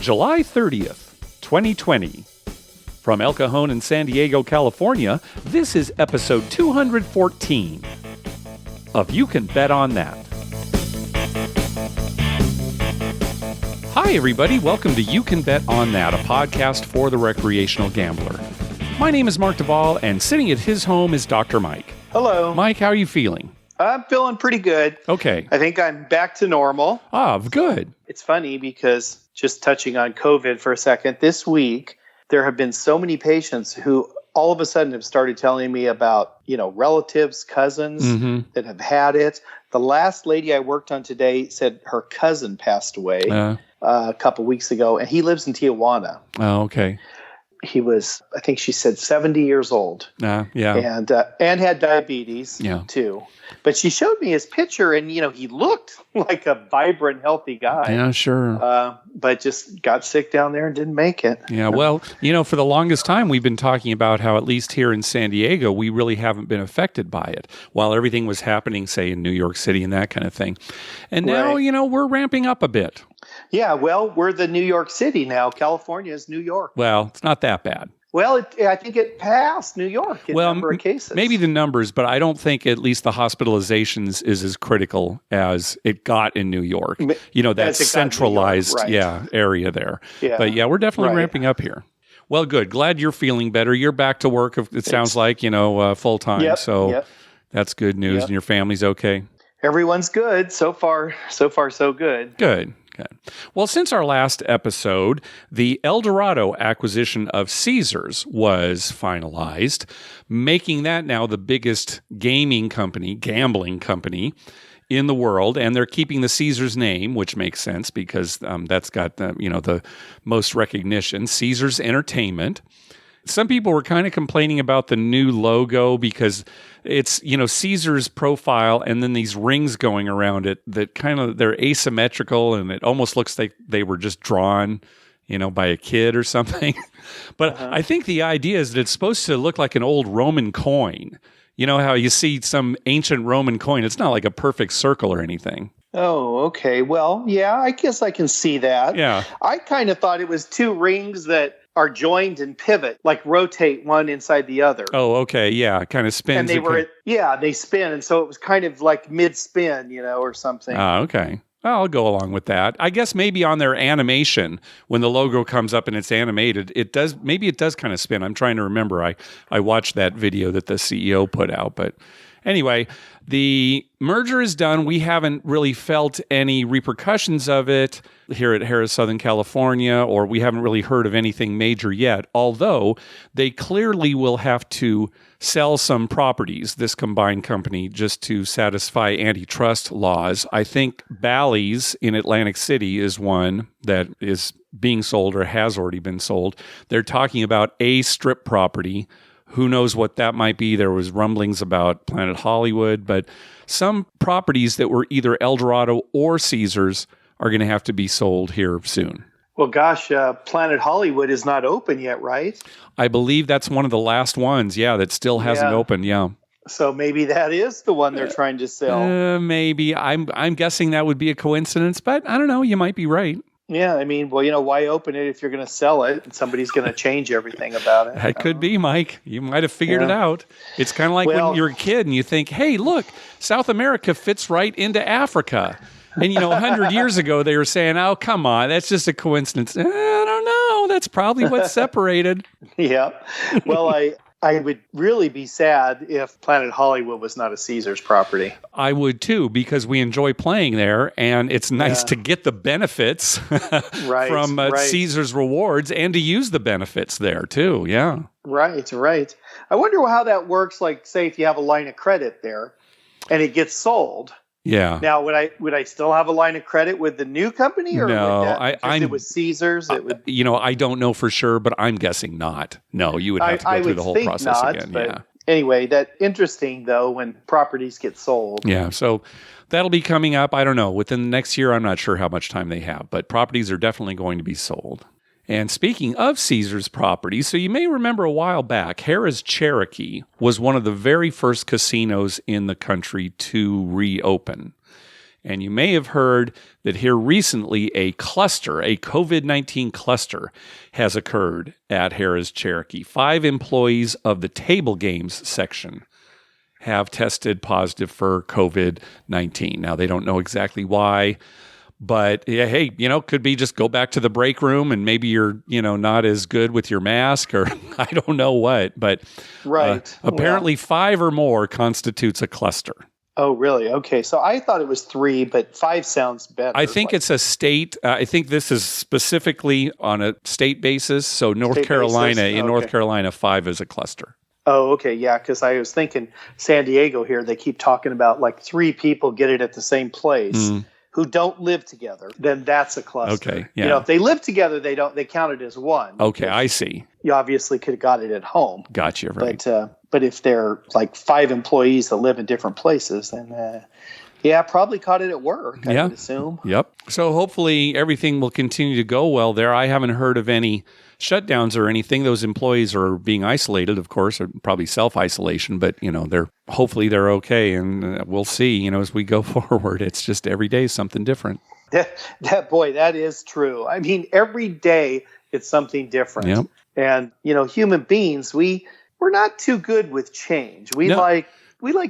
July 30th, 2020. From El Cajon in San Diego, California, this is episode 214 of You Can Bet on That. Hi, everybody. Welcome to You Can Bet on That, a podcast for the recreational gambler. My name is Mark Duvall, and sitting at his home is Dr. Mike. Hello. Mike, how are you feeling? I'm feeling pretty good. Okay. I think I'm back to normal. Ah, good. It's funny because just touching on COVID for a second, this week, there have been so many patients who all of a sudden have started telling me about, relatives, cousins that have had it. The last lady I worked on today said her cousin passed away a couple weeks ago, and he lives in Tijuana. Oh, okay. He was, I think she said, 70 years old. Yeah. And had diabetes, too. But she showed me his picture, and, he looked like a vibrant, healthy guy. Yeah, sure. But just got sick down there and didn't make it. Yeah, well, for the longest time, we've been talking about how, at least here in San Diego, we really haven't been affected by it, while everything was happening, say, in New York City and that kind of thing. And now, we're ramping up a bit. Yeah, well, we're the New York City now. California is New York. Well, it's not that bad. Well, I think it passed New York in number of cases. Maybe the numbers, but I don't think at least the hospitalizations is as critical as it got in New York. That centralized area there. Yeah. But we're definitely ramping up here. Well, good. Glad you're feeling better. You're back to work, it sounds like, full time. Yep. That's good news. And your family's okay? Everyone's good. So far, so good. Good. Well, since our last episode, the Eldorado acquisition of Caesars was finalized, making that now the biggest gambling company in the world, and they're keeping the Caesars name, which makes sense because that's got the most recognition. Caesars Entertainment. Some people were kind of complaining about the new logo because it's, Caesar's profile and then these rings going around it that they're asymmetrical and it almost looks like they were just drawn, by a kid or something. But I think the idea is that it's supposed to look like an old Roman coin. You know how you see some ancient Roman coin? It's not like a perfect circle or anything. Oh, okay. Well, yeah, I guess I can see that. Yeah. I kind of thought it was two rings that are joined and pivot, like rotate one inside the other. Oh, okay. Yeah. It kind of spins. And they spin. And so it was kind of like mid-spin, or something. Oh, okay. I'll go along with that. I guess maybe on their animation, when the logo comes up and it's animated, it does kind of spin. I'm trying to remember. I watched that video that the CEO put out, but anyway, the merger is done. We haven't really felt any repercussions of it here at Harrah's Southern California, or we haven't really heard of anything major yet, although they clearly will have to sell some properties, this combined company, just to satisfy antitrust laws. I think Bally's in Atlantic City is one that is being sold or has already been sold. They're talking about a strip property. Who knows what that might be? There was rumblings about Planet Hollywood, but some properties that were either Eldorado or Caesars are going to have to be sold here soon. Well, gosh, Planet Hollywood is not open yet, right? I believe that's one of the last ones, that still hasn't opened, So maybe that is the one they're trying to sell. Maybe. I'm guessing that would be a coincidence, but I don't know. You might be right. Yeah, why open it if you're going to sell it and somebody's going to change everything about it? That could be, Mike. You might have figured it out. It's kind of like when you're a kid and you think, hey, look, South America fits right into Africa. And, 100 years ago, they were saying, oh, come on, that's just a coincidence. I don't know. That's probably what separated. Yeah. Well, I would really be sad if Planet Hollywood was not a Caesars property. I would too, because we enjoy playing there, and it's nice to get the benefits from Caesars rewards and to use the benefits there too. Yeah. Right. I wonder how that works. Like, say, if you have a line of credit there and it gets sold. Yeah. Now, would I still have a line of credit with the new company, or no? It was Caesars. It would. I don't know for sure, but I'm guessing not. No, you would have to go through the whole process again. But anyway, that's interesting though when properties get sold. Yeah. So that'll be coming up. I don't know, within the next year. I'm not sure how much time they have, but properties are definitely going to be sold. And speaking of Caesars properties, so you may remember a while back, Harrah's Cherokee was one of the very first casinos in the country to reopen. And you may have heard that here recently a COVID-19 cluster has occurred at Harrah's Cherokee. 5 employees of the table games section have tested positive for COVID-19. Now, they don't know exactly why, but yeah, hey, could be just go back to the break room and maybe you're, not as good with your mask or I don't know what. But apparently 5 or more constitutes a cluster. Oh, really? Okay. So I thought it was 3, but 5 sounds better. I think it's a state. I think this is specifically on a state basis. So North Carolina, 5 is a cluster. Oh, okay. Yeah. Because I was thinking San Diego here, they keep talking about like 3 people get it at the same place who don't live together. Then that's a cluster. Okay. Yeah. If they live together, they count it as one. Okay. I see. You obviously could have got it at home. Gotcha. Right. But if they're like 5 employees that live in different places, then probably caught it at work, I would assume. Yep. So hopefully everything will continue to go well there. I haven't heard of any shutdowns or anything. Those employees are being isolated, of course, or probably self-isolation, but hopefully they're okay, and we'll see, as we go forward. It's just every day is something different. That is true. I mean, every day it's something different. Yep. And, human beings, we're not too good with change. We like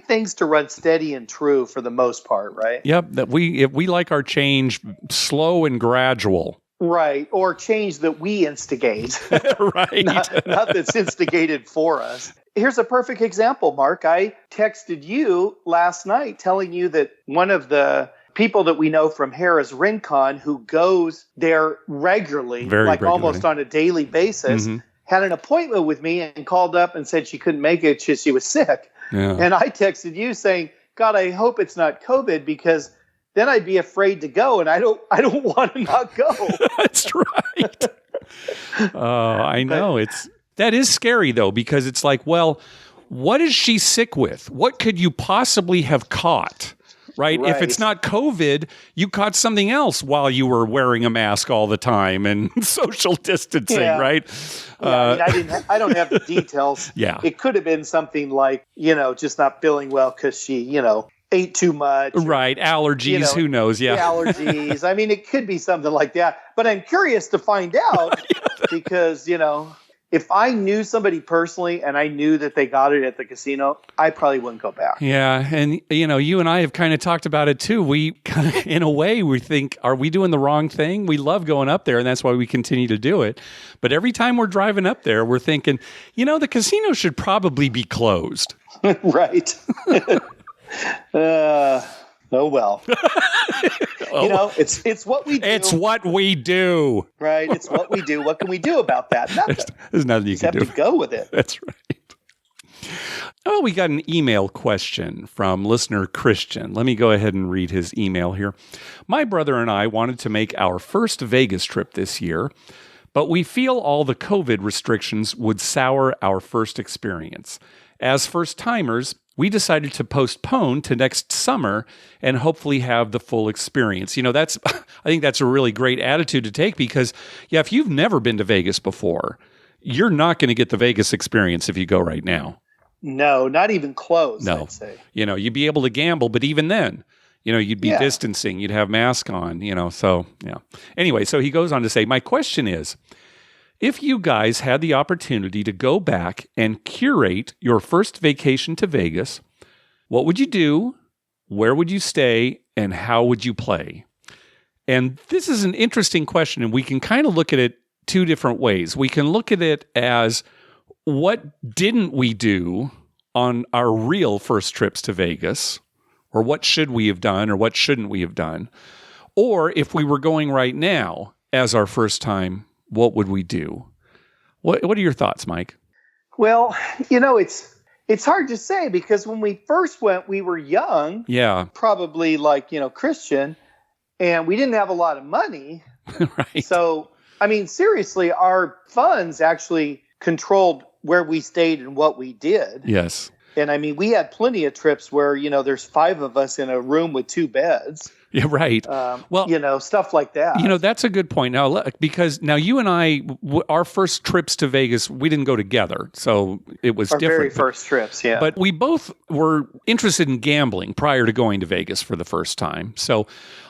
things to run steady and true for the most part, right? Yep. If we like our change slow and gradual. Right. Or change that we instigate. Right. not that's instigated for us. Here's a perfect example, Mark. I texted you last night telling you that one of the people that we know from Harrah's Rincon who goes there regularly, almost on a daily basis, had an appointment with me and called up and said she couldn't make it. She was sick. Yeah. And I texted you saying, God, I hope it's not COVID, because then I'd be afraid to go, and I don't want to not go. That's right. I know. That is scary, though, because it's like, well, what is she sick with? What could you possibly have caught? Right? If it's not COVID, you caught something else while you were wearing a mask all the time and social distancing, right? I don't have the details. Yeah. It could have been something like, just not feeling well because she, ate too much. Right. Allergies. Who knows? Yeah. Allergies. I mean, it could be something like that. But I'm curious to find out because, if I knew somebody personally and I knew that they got it at the casino, I probably wouldn't go back. Yeah. And, you and I have kind of talked about it too. We kind of, in a way, we think, are we doing the wrong thing? We love going up there, and that's why we continue to do it. But every time we're driving up there, we're thinking, the casino should probably be closed. Right. Oh, well. It's what we do. It's what we do. Right. It's what we do. What can we do about that? Nothing. There's nothing you can do. Just have to go with it. That's right. Oh, we got an email question from listener Christian. Let me go ahead and read his email here. My brother and I wanted to make our first Vegas trip this year, but we feel all the COVID restrictions would sour our first experience. As first-timers, we decided to postpone to next summer and hopefully have the full experience. I think that's a really great attitude to take because, if you've never been to Vegas before, you're not going to get the Vegas experience if you go right now. No, not even close, no. I'd say. You'd be able to gamble, but even then, you'd be distancing, you'd have mask on, so, yeah. Anyway, so he goes on to say, my question is, if you guys had the opportunity to go back and curate your first vacation to Vegas, what would you do? Where would you stay? And how would you play? And this is an interesting question, and we can kind of look at it 2 different ways. We can look at it as, what didn't we do on our real first trips to Vegas? Or what should we have done, or what shouldn't we have done? Or if we were going right now as our first time, what would we do? What are your thoughts, Mike? Well, it's hard to say because when we first went, we were young. Yeah. Probably like, Christian, and we didn't have a lot of money. Right. So, I mean, seriously, our funds actually controlled where we stayed and what we did. Yes. And I mean, we had plenty of trips where, there's 5 of us in a room with 2 beds. Yeah, right. Well, stuff like that. That's a good point. Now, because now you and I, our first trips to Vegas, we didn't go together, so it was our different. Very first trips, yeah. But we both were interested in gambling prior to going to Vegas for the first time. So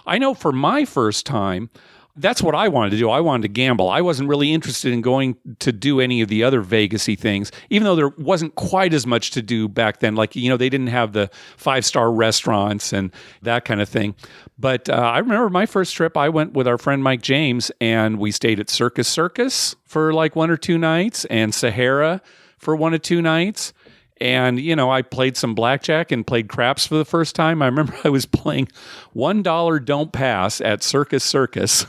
I know for my first time, that's what I wanted to do. I wanted to gamble. I wasn't really interested in going to do any of the other Vegas-y things, even though there wasn't quite as much to do back then. Like, they didn't have the 5-star restaurants and that kind of thing. But I remember my first trip, I went with our friend Mike James, and we stayed at Circus for like 1 or 2 nights, and Sahara for 1 or 2 nights. And, I played some blackjack and played craps for the first time. I remember I was playing $1 Don't Pass at Circus.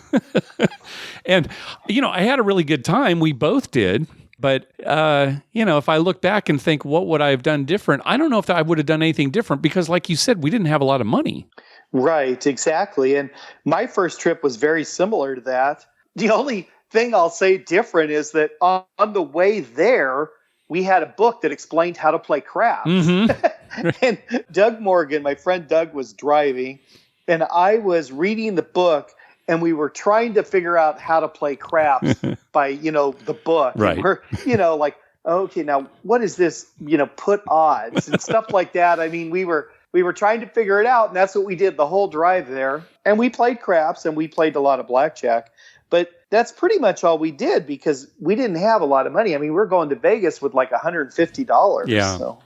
And, I had a really good time. We both did. But, if I look back and think, what would I have done different? I don't know if I would have done anything different because, like you said, we didn't have a lot of money. Right, exactly. And my first trip was very similar to that. The only thing I'll say different is that on the way there, we had a book that explained how to play craps. Mm-hmm. And Doug Morgan, my friend Doug, was driving, and I was reading the book, and we were trying to figure out how to play craps by, the book. Right. And we're, like, okay, now what is this, put odds and stuff like that. I mean, we were trying to figure it out, and that's what we did the whole drive there. And we played craps, and we played a lot of blackjack. But that's pretty much all we did because we didn't have a lot of money. I mean, we're going to Vegas with like $150. Yeah. So.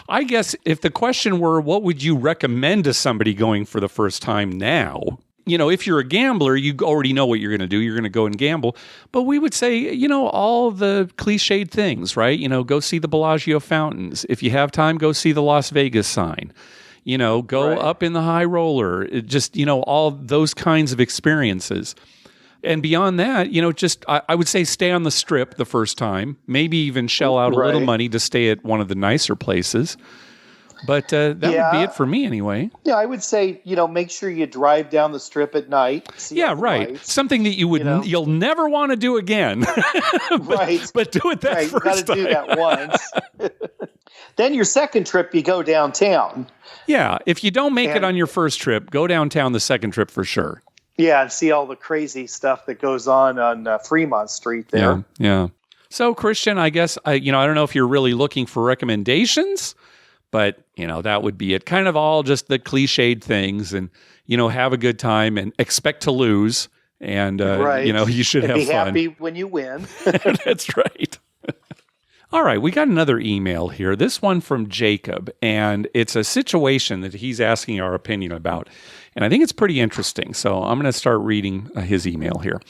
I guess if the question were, what would you recommend to somebody going for the first time now? If you're a gambler, you already know what you're going to do. You're going to go and gamble. But we would say, all the cliched things, right? Go see the Bellagio fountains. If you have time, go see the Las Vegas sign. Go up in the high roller. All those kinds of experiences. And beyond that, I would say stay on the Strip the first time. Maybe even shell out a little money to stay at one of the nicer places. But that would be it for me anyway. Yeah, I would say, make sure you drive down the Strip at night. Yeah, right. Lights. Something that you'll never want to do again. But do it that first time. You got to do that once. Then your second trip, you go downtown. Yeah, if you don't make it on your first trip, go downtown the second trip for sure. Yeah, and see all the crazy stuff that goes on Fremont Street there. Yeah. So, Christian, I guess, I don't know if you're really looking for recommendations, but, that would be it. Kind of all just the cliched things and, have a good time and expect to lose. And, you should have fun. Be happy when you win. That's right. All right, we got another email here. This one from Jacob, and it's a situation that he's asking our opinion about. And I think it's pretty interesting. So I'm going to start reading his email here.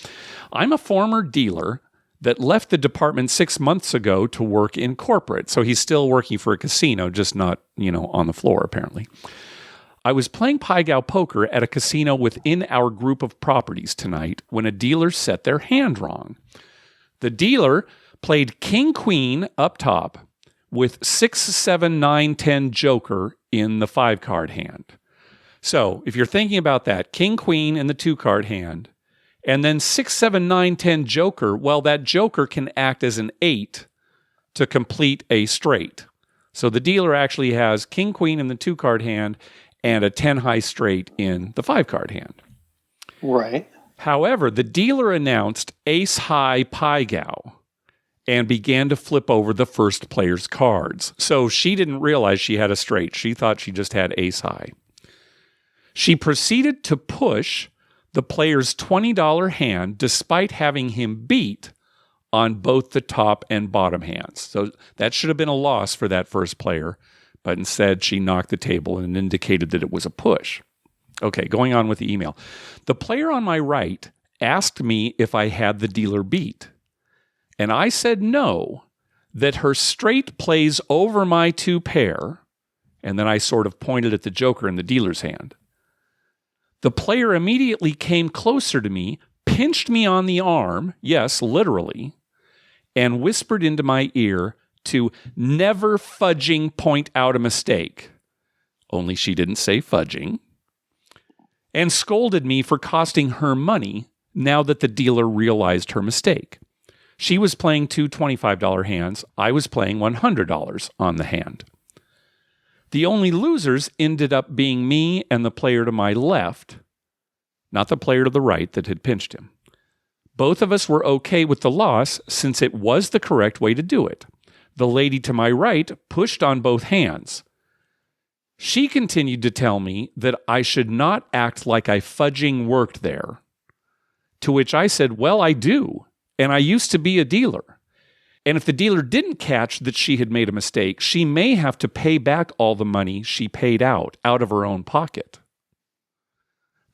I'm a former dealer that left the department 6 months ago to work in corporate. So he's still working for a casino, just not, on the floor, apparently. I was playing Pai Gow poker at a casino within our group of properties tonight when a dealer set their hand wrong. The dealer played King Queen up top with 6, 7, 9, 10 Joker in the 5-card hand. So if you're thinking about that, King Queen in the 2-card hand, and then 6, 7, 9, 10 Joker, well, that Joker can act as an 8 to complete a straight. So the dealer actually has King Queen in the 2-card hand and a 10 high straight in the 5-card hand. Right. However, the dealer announced Ace High Pai Gow and began to flip over the first player's cards. So she didn't realize she had a straight. She thought she just had Ace High. She proceeded to push the player's $20 hand despite having him beat on both the top and bottom hands. So that should have been a loss for that first player, but instead she knocked the table and indicated that it was a push. Okay, going on with the email. The player on my right asked me if I had the dealer beat. And I said no, that her straight plays over my 2 pair, and then I sort of pointed at the Joker in the dealer's hand. The player immediately came closer to me, pinched me on the arm, yes, literally, and whispered into my ear to never fudging point out a mistake. Only she didn't say fudging. And scolded me for costing her money now that the dealer realized her mistake. She was playing 2 $25 hands. I was playing $100 on the hand. The only losers ended up being me and the player to my left, not the player to the right that had pinched him. Both of us were okay with the loss since it was the correct way to do it. The lady to my right pushed on both hands. She continued to tell me that I should not act like I fudging worked there. To which I said, well, I do, and I used to be a dealer. And if the dealer didn't catch that she had made a mistake, she may have to pay back all the money she paid out of her own pocket.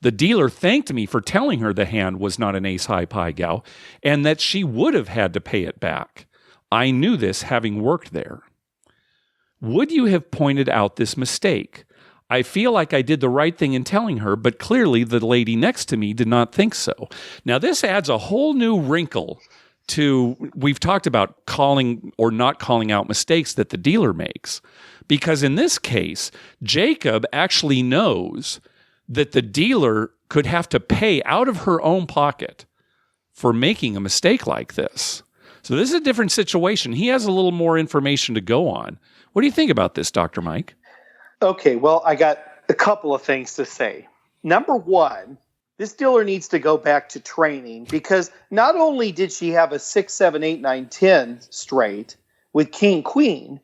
The dealer thanked me for telling her the hand was not an ace-high pie gal, and that she would have had to pay it back. I knew this having worked there. Would you have pointed out this mistake? I feel like I did the right thing in telling her, but clearly the lady next to me did not think so. Now, this adds a whole new wrinkle to, we've talked about calling or not calling out mistakes that the dealer makes. Because in this case, Jacob actually knows that the dealer could have to pay out of her own pocket for making a mistake like this. So this is a different situation. He has a little more information to go on. What do you think about this, Dr. Mike? Okay, well, I got a couple of things to say. Number one, this dealer needs to go back to training because not only did she have a 6, 7, 8, 9, 10 straight with king, queen,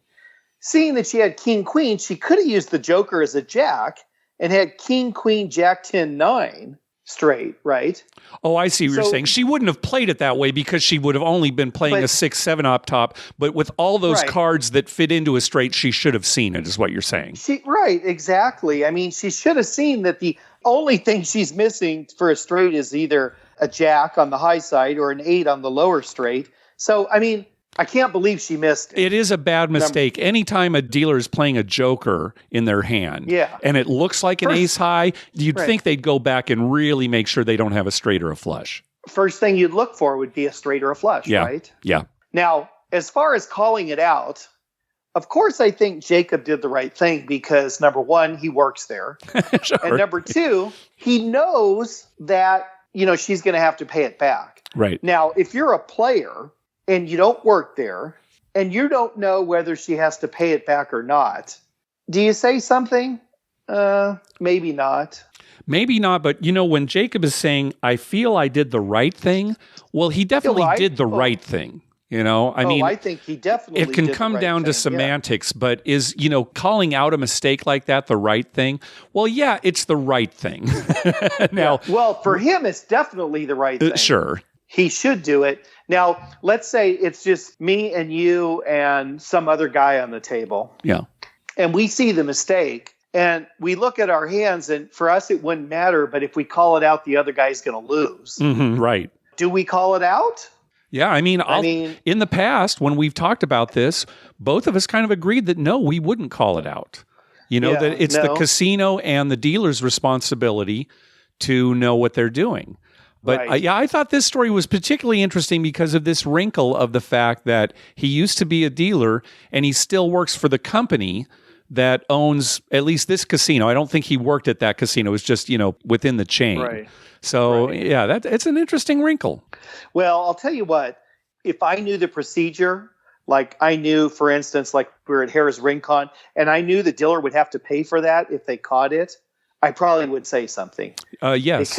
seeing that she had king, queen, she could have used the joker as a jack and had king, queen, jack, 10, 9 straight, right? Oh, I see what you're saying. She wouldn't have played it that way because she would have only been playing a 6, 7 up top. But with all those cards that fit into a straight, she should have seen it, is what you're saying. Right, exactly. I mean, she should have seen that the only thing she's missing for a straight is either a jack on the high side or an 8 on the lower straight. So, I mean, I can't believe she missed it. It is a bad mistake. Anytime a dealer is playing a joker in their hand and it looks like an ace high, you'd think they'd go back and really make sure they don't have a straight or a flush. First thing you'd look for would be a straight or a flush, right? Yeah. Now, as far as calling it out, of course, I think Jacob did the right thing because, number one, he works there. Sure. And number two, he knows that, she's going to have to pay it back. Right. Now, if you're a player and you don't work there, and you don't know whether she has to pay it back or not, do you say something? Maybe not. Maybe not, but when Jacob is saying, I feel I did the right thing, well, he definitely did the right thing. I think he definitely it can did come the right down thing. to semantics, but is, calling out a mistake like that the right thing? Well, yeah, it's the right thing. Now, well, for him, it's definitely the right thing. Sure. He should do it. Now, let's say it's just me and you and some other guy on the table. Yeah. And we see the mistake and we look at our hands, and for us, it wouldn't matter. But if we call it out, the other guy's going to lose. Mm-hmm, right. Do we call it out? Yeah, I mean, in the past, when we've talked about this, both of us kind of agreed that no, we wouldn't call it out. That it's the casino and the dealer's responsibility to know what they're doing. But I thought this story was particularly interesting because of this wrinkle of the fact that he used to be a dealer and he still works for the company that owns at least this casino. I don't think he worked at that casino. It's just, within the chain. Right. So, yeah, it's an interesting wrinkle. Well, I'll tell you what, if I knew the procedure, like I knew, for instance, like we were at Harris Rincon, and I knew the dealer would have to pay for that if they caught it, I probably would say something. Yes.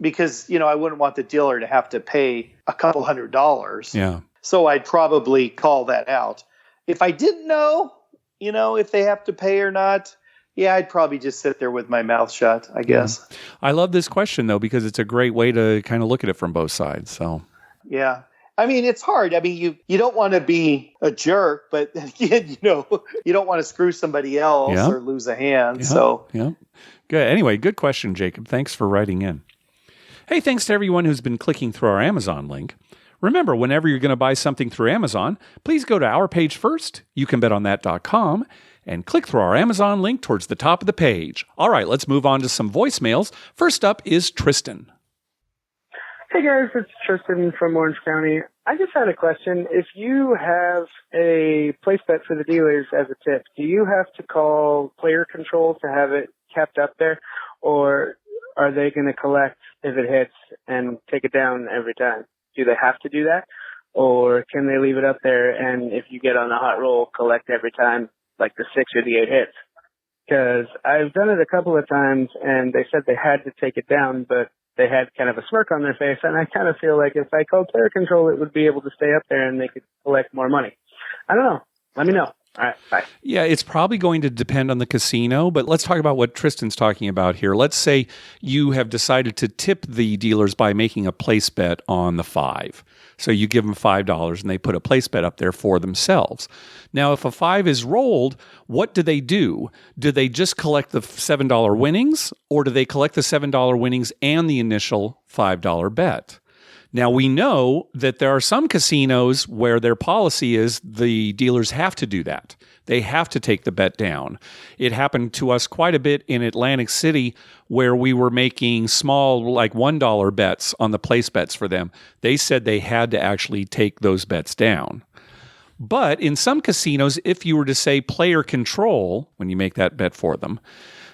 Because, I wouldn't want the dealer to have to pay a couple $100. Yeah. So I'd probably call that out. If I didn't know, if they have to pay or not, I'd probably just sit there with my mouth shut, I guess. Yeah. I love this question, though, because it's a great way to kind of look at it from both sides. So, yeah. I mean, it's hard. I mean, you don't want to be a jerk, but again, you don't want to screw somebody else or lose a hand. Yeah. So, Good. Anyway, good question, Jacob. Thanks for writing in. Hey, thanks to everyone who's been clicking through our Amazon link. Remember, whenever you're going to buy something through Amazon, please go to our page first, youcanbetonthat.com, and click through our Amazon link towards the top of the page. All right, let's move on to some voicemails. First up is Tristan. Hey guys, it's Tristan from Orange County. I just had a question. If you have a place bet for the dealers as a tip, do you have to call player control to have it kept up there? Or are they going to collect if it hits and take it down every time? Do they have to do that? Or can they leave it up there and if you get on a hot roll, collect every time, like the 6 or the 8 hits? Because I've done it a couple of times and they said they had to take it down, but they had kind of a smirk on their face. And I kind of feel like if I called player control, it would be able to stay up there and they could collect more money. I don't know. Let me know. All right, bye. Yeah, it's probably going to depend on the casino, but let's talk about what Tristan's talking about here. Let's say you have decided to tip the dealers by making a place bet on the 5. So you give them $5 and they put a place bet up there for themselves. Now, if a 5 is rolled, what do they do? Do they just collect the $7 winnings, or do they collect the $7 winnings and the initial $5 bet? Now, we know that there are some casinos where their policy is the dealers have to do that. They have to take the bet down. It happened to us quite a bit in Atlantic City where we were making small, like $1 bets on the place bets for them. They said they had to actually take those bets down. But in some casinos, if you were to say player control, when you make that bet for them,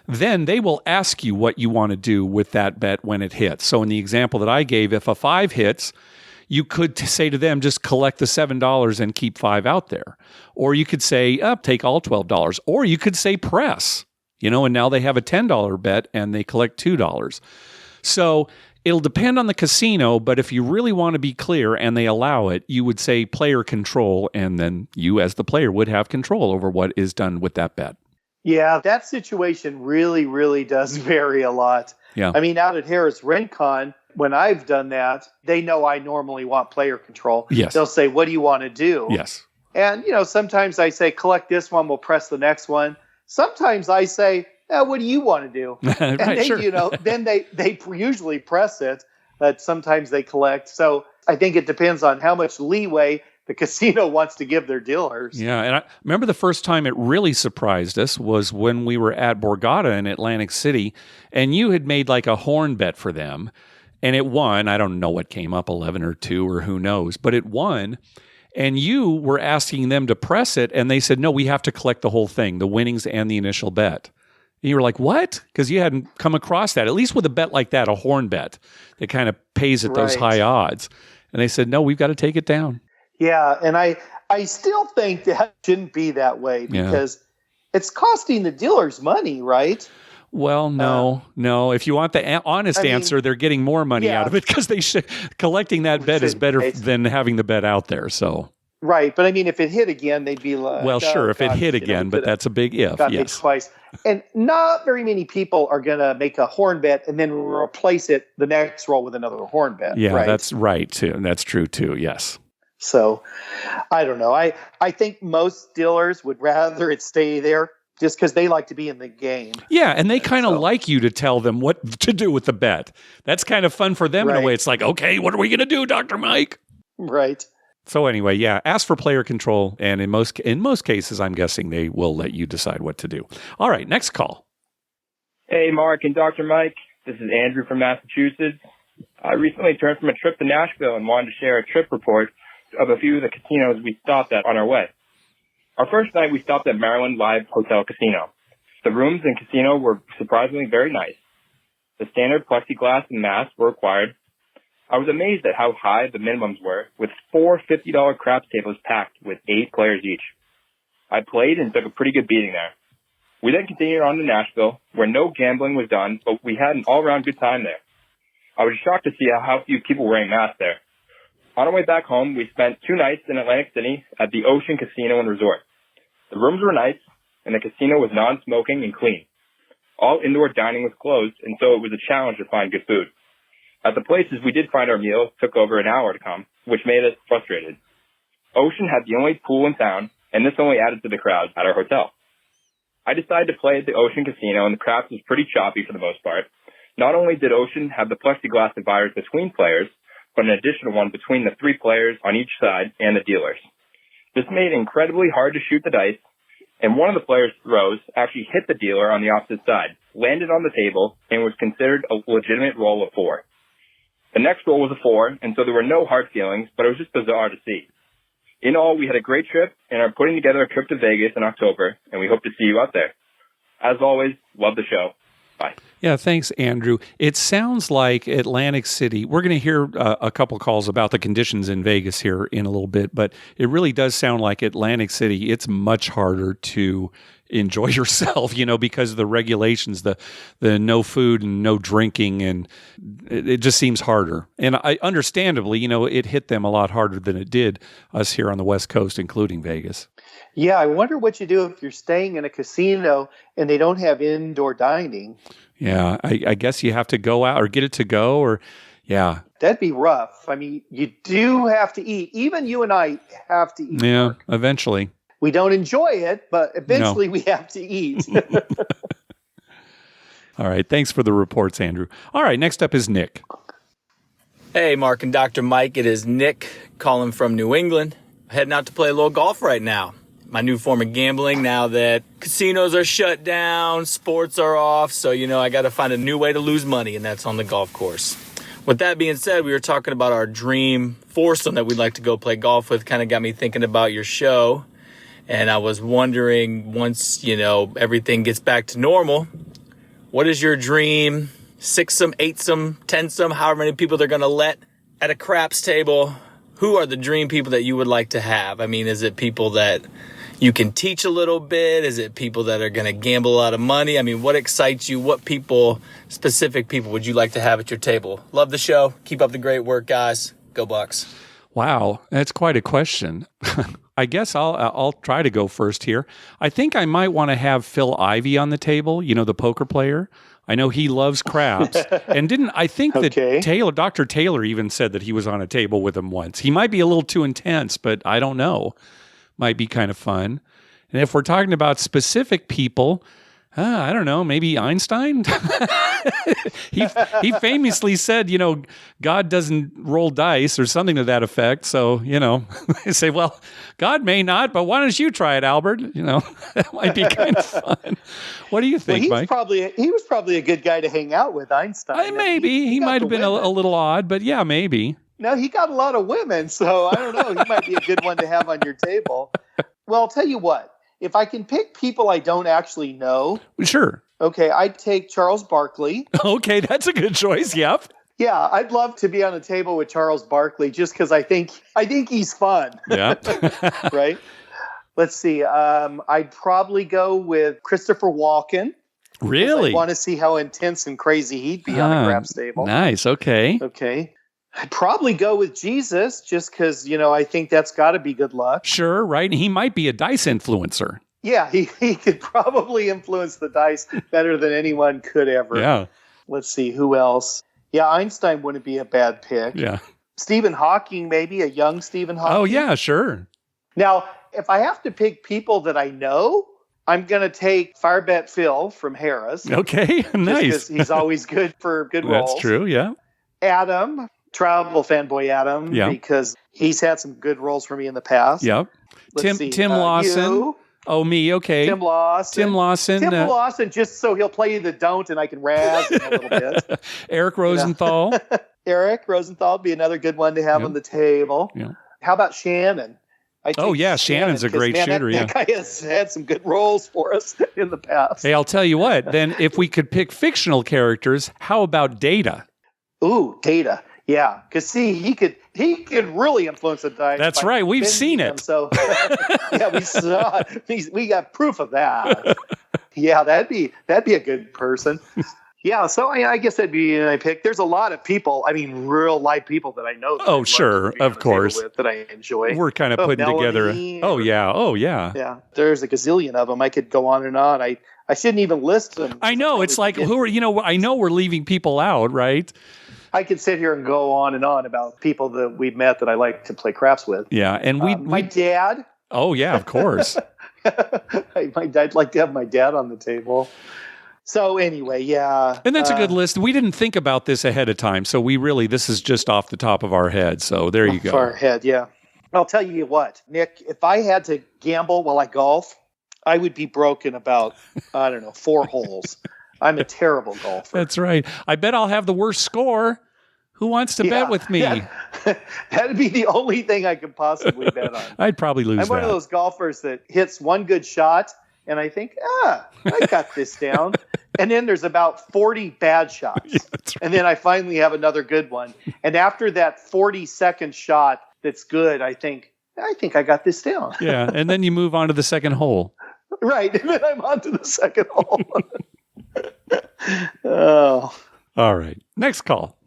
then they will ask you what you want to do with that bet when it hits. So in the example that I gave, if a 5 hits, you could say to them, just collect the $7 and keep 5 out there. Or you could say, take all $12. Or you could say press, and now they have a $10 bet and they collect $2. So it'll depend on the casino, but if you really want to be clear and they allow it, you would say player control, and then you as the player would have control over what is done with that bet. Yeah, that situation really, really does vary a lot. Yeah. I mean, out at Harris Rincon, when I've done that, they know I normally want player control. Yes. They'll say, what do you want to do? Yes. And, sometimes I say, collect this one, we'll press the next one. Sometimes I say, what do you want to do? And Right, they, sure. then they usually press it, but sometimes they collect. So I think it depends on how much leeway the casino wants to give their dealers. Yeah, and I remember the first time it really surprised us was when we were at Borgata in Atlantic City, and you had made like a horn bet for them, and it won. I don't know what came up, 11 or 2 or who knows, but it won. And you were asking them to press it, and they said, no, we have to collect the whole thing, the winnings and the initial bet. And you were like, what? Because you hadn't come across that, at least with a bet like that, a horn bet that kind of pays at those high odds. And they said, no, we've got to take it down. Yeah, and I still think that shouldn't be that way because it's costing the dealers money, right? Well, no. If you want the honest answer, they're getting more money out of it because collecting that bet is better than having the bet out there. So right, but I mean, if it hit again, they'd be like, well, sure, if it hit again, but that's a big if. Yes, twice, and not very many people are going to make a horn bet and then replace it the next roll with another horn bet. Yeah, right? That's right too. That's true too. Yes. So, I don't know. I think most dealers would rather it stay there just because they like to be in the game. Yeah, and they kind of like you to tell them what to do with the bet. That's kind of fun for them in a way. It's like, okay, what are we going to do, Dr. Mike? Right. So anyway, yeah, ask for player control, and in most cases, I'm guessing they will let you decide what to do. All right, next call. Hey, Mark and Dr. Mike. This is Andrew from Massachusetts. I recently returned from a trip to Nashville and wanted to share a trip report of a few of the casinos we stopped at on our way. Our first night, we stopped at Maryland Live Hotel Casino. The rooms and casino were surprisingly very nice. The standard plexiglass and masks were required. I was amazed at how high the minimums were, with 4 $50 craps tables packed with 8 players each. I played and took a pretty good beating there. We then continued on to Nashville, where no gambling was done, but we had an all-around good time there. I was shocked to see how few people were wearing masks there. On our way back home, we spent 2 nights in Atlantic City at the Ocean Casino and Resort. The rooms were nice, and the casino was non-smoking and clean. All indoor dining was closed, and so it was a challenge to find good food. At the places we did find our meals, it took over an hour to come, which made us frustrated. Ocean had the only pool in town, and this only added to the crowd at our hotel. I decided to play at the Ocean Casino, and the craps was pretty choppy for the most part. Not only did Ocean have the plexiglass dividers between players, but an additional one between the 3 players on each side and the dealers. This made it incredibly hard to shoot the dice, and one of the players' throws actually hit the dealer on the opposite side, landed on the table, and was considered a legitimate roll of 4. The next roll was a 4, and so there were no hard feelings, but it was just bizarre to see. In all, we had a great trip and are putting together a trip to Vegas in October, and we hope to see you out there. As always, love the show. Bye. Yeah, thanks, Andrew. It sounds like Atlantic City. We're going to hear a couple calls about the conditions in Vegas here in a little bit, but it really does sound like Atlantic City. It's much harder to enjoy yourself, because of the regulations, the no food and no drinking, and it just seems harder. And I understandably, it hit them a lot harder than it did us here on the West Coast, including Vegas. Yeah, I wonder what you do if you're staying in a casino and they don't have indoor dining. Yeah, I guess you have to go out or get it to go, or yeah. That'd be rough. I mean, you do have to eat. Even you and I have to eat. Yeah, Mark. eventually. We don't enjoy it, but eventually we have to eat. All right, thanks for the reports, Andrew. All right, next up is Nick. Hey, Mark and Dr. Mike. It is Nick calling from New England. Heading out to play a little golf right now. My new form of gambling now that casinos are shut down, sports are off, so, I got to find a new way to lose money, and that's on the golf course. With that being said, we were talking about our dream foursome that we'd like to go play golf with. Kind of got me thinking about your show, and I was wondering, once, everything gets back to normal, what is your dream sixsome, eightsome, tensome, however many people they're going to let at a craps table? Who are the dream people that you would like to have? I mean, is it people that you can teach a little bit? Is it people that are going to gamble a lot of money? I mean, what excites you? What specific people would you like to have at your table? Love the show. Keep up the great work, guys. Go Bucks. Wow, that's quite a question. I guess I'll try to go first here. I think I might want to have Phil Ivey on the table, the poker player. I know he loves craps. And I think that Dr. Taylor even said that he was on a table with him once. He might be a little too intense, but I don't know. Might be kind of fun. And if we're talking about specific people, I don't know, maybe Einstein? He famously said, God doesn't roll dice or something to that effect. So, they say, well, God may not, but why don't you try it, Albert? That might be kind of fun. What do you think, Mike? He was probably a good guy to hang out with, Einstein. Maybe. He might have been a little odd, but yeah, maybe. No, he got a lot of women, so I don't know. He might be a good one to have on your table. Well, I'll tell you what. If I can pick people I don't actually know. Sure. Okay, I'd take Charles Barkley. Okay, that's a good choice. Yep. Yeah, I'd love to be on a table with Charles Barkley just because I think he's fun. Yeah. Right? Let's see. I'd probably go with Christopher Walken. Really? I want to see how intense and crazy he'd be on a craps table. Nice. Okay. Okay. I'd probably go with Jesus just because, I think that's got to be good luck. Sure, right? He might be a dice influencer. Yeah, he could probably influence the dice better than anyone could ever. Yeah. Let's see, who else? Yeah, Einstein wouldn't be a bad pick. Yeah. Stephen Hawking, maybe, a young Stephen Hawking. Oh, yeah, sure. Now, if I have to pick people that I know, I'm going to take Firebet Phil from Harris. Okay, nice. Because he's always good for good roles. That's true, yeah. Adam, travel fanboy Adam, because he's had some good roles for me in the past. Yep. Tim Lawson. You. Oh, me, okay. Tim Lawson, just so he'll play the don't and I can razz him a little bit. Eric Rosenthal. Eric Rosenthal would be another good one to have on the table. Yeah. How about Shannon? Shannon's a great shooter. That guy has had some good roles for us in the past. Hey, I'll tell you what, then if we could pick fictional characters, how about Data? Ooh, Data. Yeah, because he could really influence the dice. That's right. We've seen it. So yeah, we saw. We got proof of that. Yeah, that'd be a good person. Yeah, so I guess that'd be my pick. There's a lot of people. I mean, real live people that I know. Oh, sure, of course. That I enjoy. We're kind of putting together. Oh yeah. Yeah, there's a gazillion of them. I could go on and on. I shouldn't even list them. I know. It's like who are I know we're leaving people out, right? I could sit here and go on and on about people that we've met that I like to play craps with. Yeah, and my dad. Oh yeah, of course. I'd like to have my dad on the table. So anyway, yeah. And that's a good list. We didn't think about this ahead of time, so this is just off the top of our head. So there you go. Off our head, yeah. I'll tell you what, Nick, if I had to gamble while I golf, I would be broke in about, 4 holes. I'm a terrible golfer. That's right. I bet I'll have the worst score. Who wants to bet with me? That'd be the only thing I could possibly bet on. I'd probably lose I'm one of those golfers that hits one good shot, and I think, I got this down. And then there's about 40 bad shots. Yeah, right. And then I finally have another good one. And after that 40-second shot that's good, I think I got this down. Yeah, and then you move on to the second hole. Right. And then I'm on to the second hole. Oh. All right. Next call.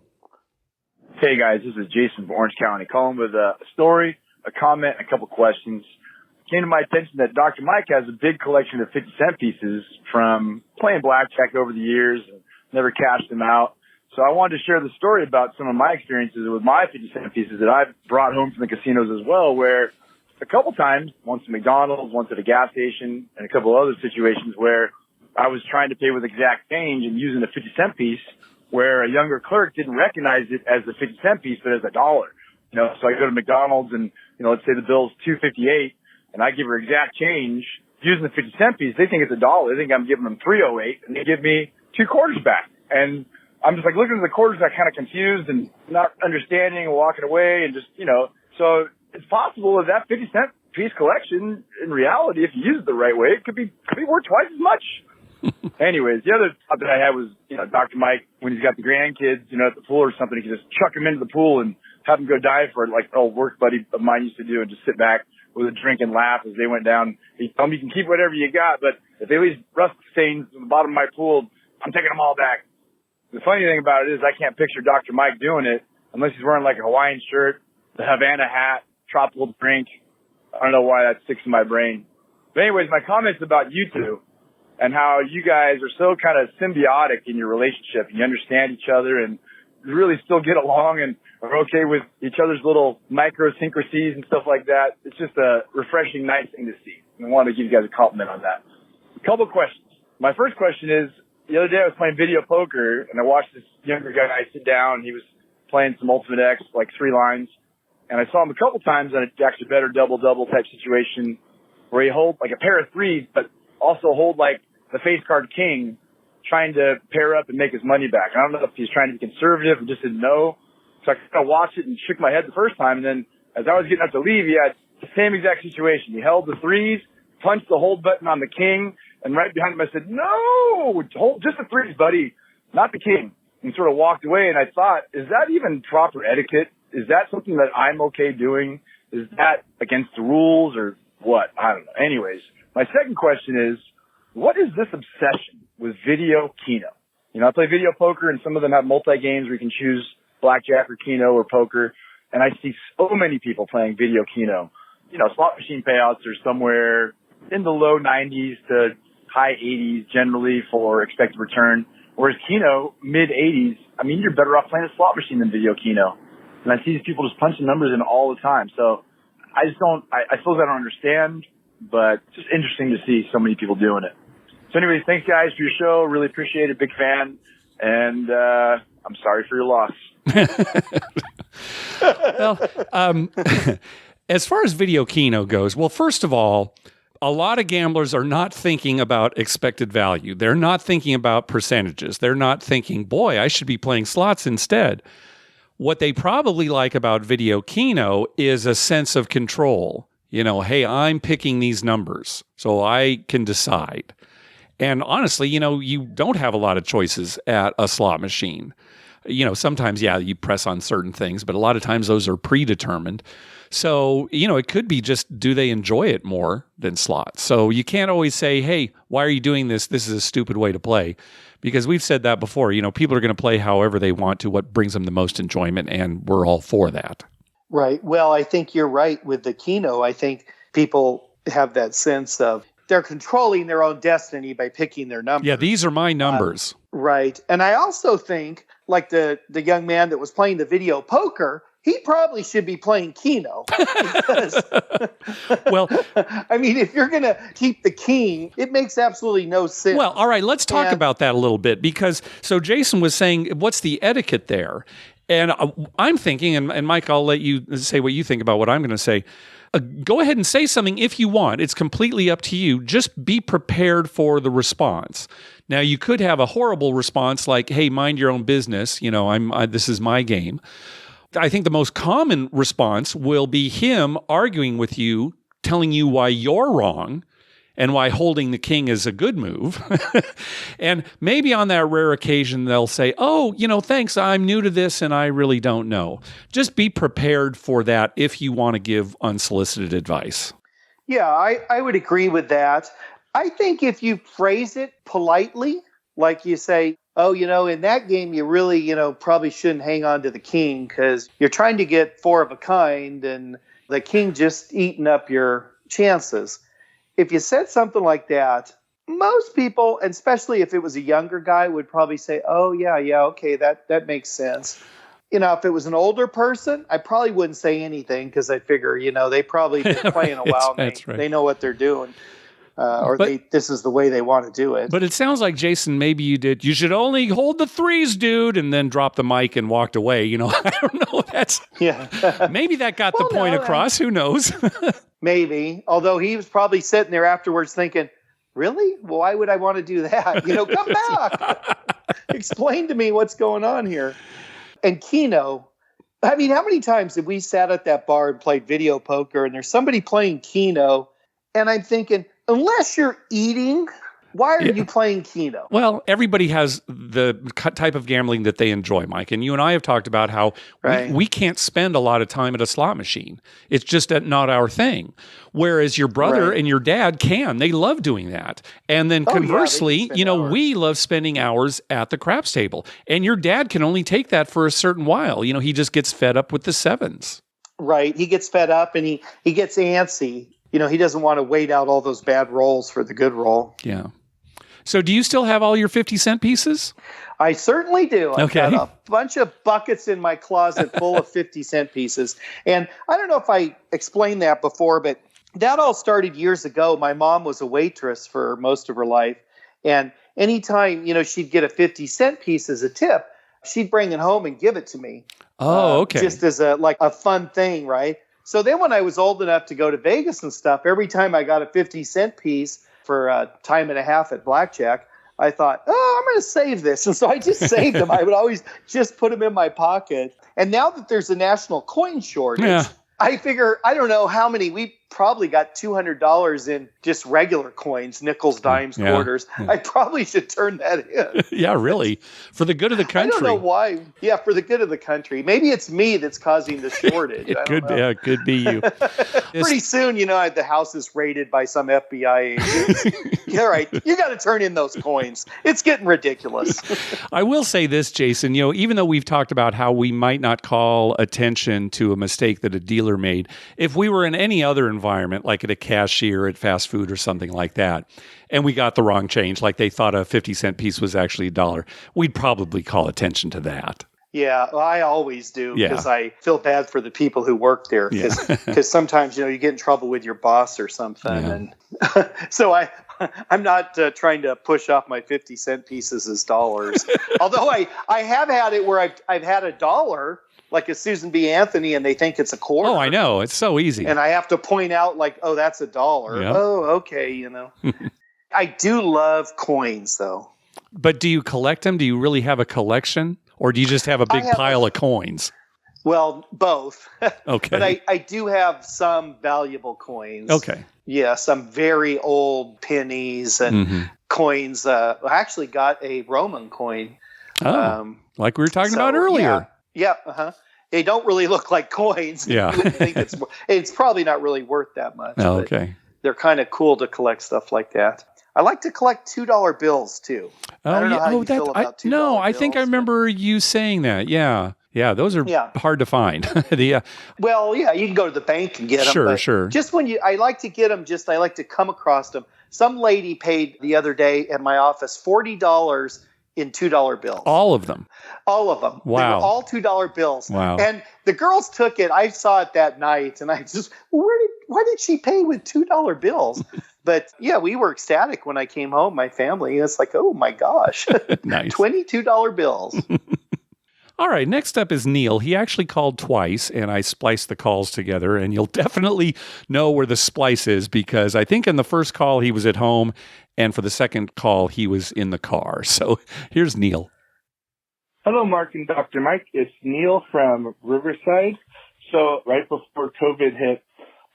Hey guys, this is Jason from Orange County calling with a story, a comment, and a couple questions. It came to my attention that Dr. Mike has a big collection of 50-cent pieces from playing blackjack over the years and never cashed them out. So I wanted to share the story about some of my experiences with my 50-cent pieces that I've brought home from the casinos as well, where a couple times, once at McDonald's, once at a gas station, and a couple other situations where I was trying to pay with exact change and using a 50-cent piece where a younger clerk didn't recognize it as a 50-cent piece, but as $1. So I go to McDonald's and, let's say the bill's $2.58 and I give her exact change using the 50-cent piece. They think it's $1. They think I'm giving them $3.08 and they give me 2 quarters back. And I'm just like looking at the quarters, I'm kind of confused and not understanding and walking away and just, so it's possible that 50-cent piece collection, in reality, if you use it the right way, it could be worth twice as much. Anyways, the other thought that I had was, Dr. Mike, when he's got the grandkids, at the pool or something, he can just chuck them into the pool and have them go dive for it like an old work buddy of mine used to do and just sit back with a drink and laugh as they went down. He told me you can keep whatever you got, but if they leave rust stains on the bottom of my pool, I'm taking them all back. The funny thing about it is I can't picture Dr. Mike doing it unless he's wearing like a Hawaiian shirt, the Havana hat, tropical drink. I don't know why that sticks in my brain. But anyways, my comments about you two and how you guys are so kind of symbiotic in your relationship and you understand each other and really still get along and are okay with each other's little microsyncrasies and stuff like that. It's just a refreshing, nice thing to see. And I wanted to give you guys a compliment on that. A couple of questions. My first question is, the other day I was playing video poker and I watched this younger guy sit down. He was playing some Ultimate X, like 3 lines. And I saw him a couple times in a actually better double-double type situation where he hold like a pair of 3s, but also hold like the face card king, trying to pair up and make his money back. I don't know if he's trying to be conservative or just didn't know. So I kind of watched it and shook my head the first time. And then as I was getting up to leave, he had the same exact situation. He held the 3s, punched the hold button on the king, and right behind him I said, no, hold just the 3s, buddy, not the king. And sort of walked away. And I thought, is that even proper etiquette? Is that something that I'm okay doing? Is that against the rules or what? I don't know. Anyways, my second question is, what is this obsession with video keno? I play video poker and some of them have multi-games where you can choose blackjack or keno or poker. And I see so many people playing video keno. Slot machine payouts are somewhere in the low 90s to high 80s generally for expected return. Whereas keno, mid 80s, you're better off playing a slot machine than video keno. And I see these people just punching numbers in all the time. So I suppose I don't understand, but it's just interesting to see so many people doing it. So anyways, thanks guys for your show. Really appreciate it. Big fan. And I'm sorry for your loss. Well, as far as video keno goes, well, first of all, a lot of gamblers are not thinking about expected value. They're not thinking about percentages. They're not thinking, boy, I should be playing slots instead. What they probably like about video keno is a sense of control. Hey, I'm picking these numbers, so I can decide. And honestly, you don't have a lot of choices at a slot machine. Sometimes, you press on certain things, but a lot of times those are predetermined. So, it could be just, do they enjoy it more than slots? So you can't always say, hey, why are you doing this? This is a stupid way to play. Because we've said that before, people are going to play however they want to, what brings them the most enjoyment, and we're all for that. Right. Well, I think you're right with the keno. I think people have that sense of they're controlling their own destiny by picking their numbers. Yeah, these are my numbers. Right. And I also think, like the young man that was playing the video poker, he probably should be playing keno. Because, well, if you're going to keep the king, it makes absolutely no sense. Well, all right, let's talk about that a little bit because, so Jason was saying, what's the etiquette there? And I'm thinking, and Mike, I'll let you say what you think about what I'm going to say. Go ahead and say something if you want. It's completely up to you. Just be prepared for the response. Now, you could have a horrible response like, hey, mind your own business. This is my game. I think the most common response will be him arguing with you, telling you why you're wrong and why holding the king is a good move. And maybe on that rare occasion, they'll say, oh, thanks, I'm new to this and I really don't know. Just be prepared for that if you want to give unsolicited advice. Yeah, I would agree with that. I think if you phrase it politely, like you say, oh, in that game, you really, probably shouldn't hang on to the king because you're trying to get 4 of a kind and the king just eating up your chances. If you said something like that, most people, and especially if it was a younger guy, would probably say, oh, yeah, okay, that makes sense. If it was an older person, I probably wouldn't say anything because I figure, they probably been playing a while. That's right. They know what they're doing. This is the way they want to do it. But it sounds like, Jason, maybe you should only hold the 3s, dude, and then drop the mic and walked away. I don't know. Maybe that got the point across. Who knows? Maybe. Although he was probably sitting there afterwards thinking, really? Well, why would I want to do that? Come back. Explain to me what's going on here. And keno, I mean, how many times have we sat at that bar and played video poker and there's somebody playing keno and I'm thinking, unless you're eating, why are you playing keno? Well, everybody has the type of gambling that they enjoy, Mike. And you and I have talked about how we can't spend a lot of time at a slot machine. It's just not our thing. Whereas your brother and your dad can. They love doing that. And then conversely, we love spending hours at the craps table. And your dad can only take that for a certain while. He just gets fed up with the 7s. Right. He gets fed up and he gets antsy. He doesn't want to wait out all those bad rolls for the good roll. Yeah. So do you still have all your 50-cent pieces? I certainly do. I've Okay. got a bunch of buckets in my closet full of 50-cent pieces. And I don't know if I explained that before, but that all started years ago. My mom was a waitress for most of her life. And anytime, she'd get a 50-cent piece as a tip, she'd bring it home and give it to me. Oh, okay. Just as a fun thing, right? So then when I was old enough to go to Vegas and stuff, every time I got a 50-cent piece for a time and a half at blackjack, I thought, I'm going to save this. And so I just saved them. I would always just put them in my pocket. And now that there's a national coin shortage, I figure, I don't know how many, we probably got $200 in just regular coins, nickels, dimes, quarters. I probably should turn that in. Yeah, really. For the good of the country. I don't know why. Yeah, for the good of the country. Maybe it's me that's causing the shortage. It could be you. Pretty soon, the house is raided by some FBI agents. Yeah, right. You got to turn in those coins. It's getting ridiculous. I will say this, Jason, even though we've talked about how we might not call attention to a mistake that a dealer made, if we were in any other environment, like at a cashier at fast food or something like that, and we got the wrong change, like they thought a 50-cent piece was actually $1, we'd probably call attention to that. Yeah, well, I always do because I feel bad for the people who work there because sometimes, you get in trouble with your boss or something. Yeah. And so I'm not trying to push off my 50-cent pieces as dollars. Although I have had it where I've had $1, like a Susan B. Anthony, and they think it's a quarter. Oh, I know. It's so easy. And I have to point out that's $1. Yep. Oh, okay, I do love coins, though. But do you collect them? Do you really have a collection? Or do you just have a big pile of coins? Well, both. Okay. But I do have some valuable coins. Okay. Yeah, some very old pennies and coins. I actually got a Roman coin. Oh, like we were talking about earlier. Yeah. They don't really look like coins. Yeah. You think it's probably not really worth that much. Oh, okay. They're kind of cool to collect stuff like that. I like to collect $2 bills too. Oh, I don't know how you feel about $2 No, bills, I think I remember you saying that. Yeah. Yeah, those are hard to find. Well, yeah, you can go to the bank and get them. Sure. Just I like to get them, I like to come across them. Some lady paid the other day at my office $40 in $2 bills. All of them? All of them. Wow. They were all $2 bills. Wow. And the girls took it. I saw it that night, and I just, why did she pay with $2 bills? But yeah, we were ecstatic when I came home, my family. It's like, oh my gosh, nice. $22 bills. All right, next up is Neil. He actually called twice, and I spliced the calls together, and you'll definitely know where the splice is because I think in the first call he was at home, and for the second call he was in the car. So here's Neil. Hello, Mark and Dr. Mike. It's Neil from Riverside. So right before COVID hit,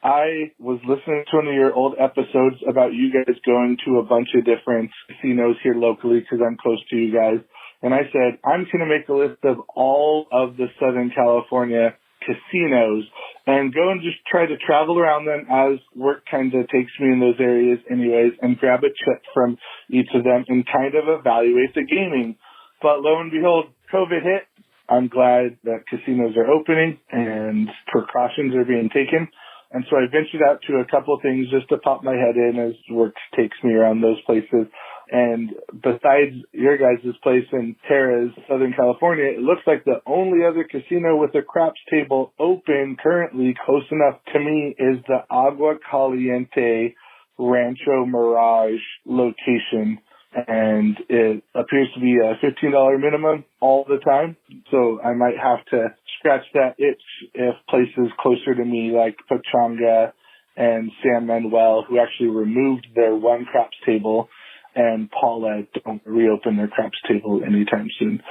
I was listening to one of your old episodes about you guys going to a bunch of different casinos here locally because I'm close to you guys. And I said, I'm going to make a list of all of the Southern California casinos and go and just try to travel around them as work kind of takes me in those areas anyways, and grab a chip from each of them and kind of evaluate the gaming. But lo and behold, COVID hit. I'm glad that casinos are opening and precautions are being taken. And so I ventured out to a couple of things just to pop my head in as work takes me around those places. And besides your guys' place in Harrah's, Southern California, it looks like the only other casino with a craps table open currently, close enough to me, is the Agua Caliente Rancho Mirage location. And it appears to be a $15 minimum all the time. So I might have to scratch that itch if places closer to me like Pachanga and San Manuel, who actually removed their one craps table, and Paula don't reopen their craps table anytime soon.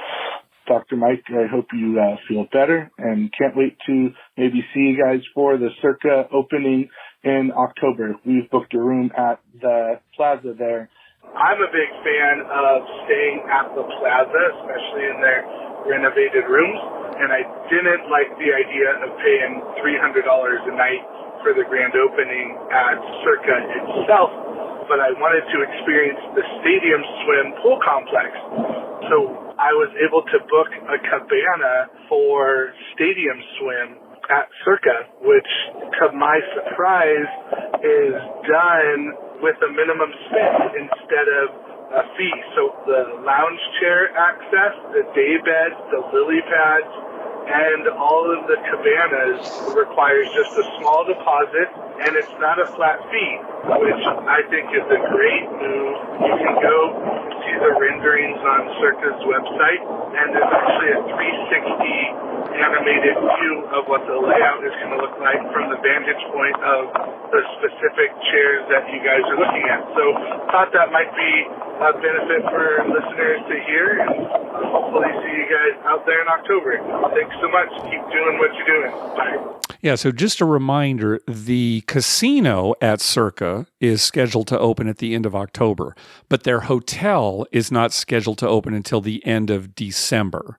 Dr. Mike, I hope you feel better, and can't wait to maybe see you guys for the Circa opening in October. We've booked a room at the plaza there. I'm a big fan of staying at the plaza, especially in their renovated rooms, and I didn't like the idea of paying $300 a night for the grand opening at Circa itself, but I wanted to experience the Stadium Swim pool complex. So I was able to book a cabana for Stadium Swim at Circa, which, to my surprise, is done with a minimum spend instead of a fee. So the lounge chair access, the day beds, the lily pads, and all of the cabanas requires just a small deposit, and it's not a flat fee, which I think is a great move. You can go see the renderings on Circa's website, and there's actually a 360 animated view of what the layout is going to look like from the vantage point of the specific chairs that you guys are looking at. So thought that might be a benefit for listeners to hear, and hopefully see you guys out there in October. Thanks so much. Keep doing what you're doing. Bye. Yeah, so just a reminder, the casino at Circa is scheduled to open at the end of October, but their hotel is not scheduled to open until the end of December.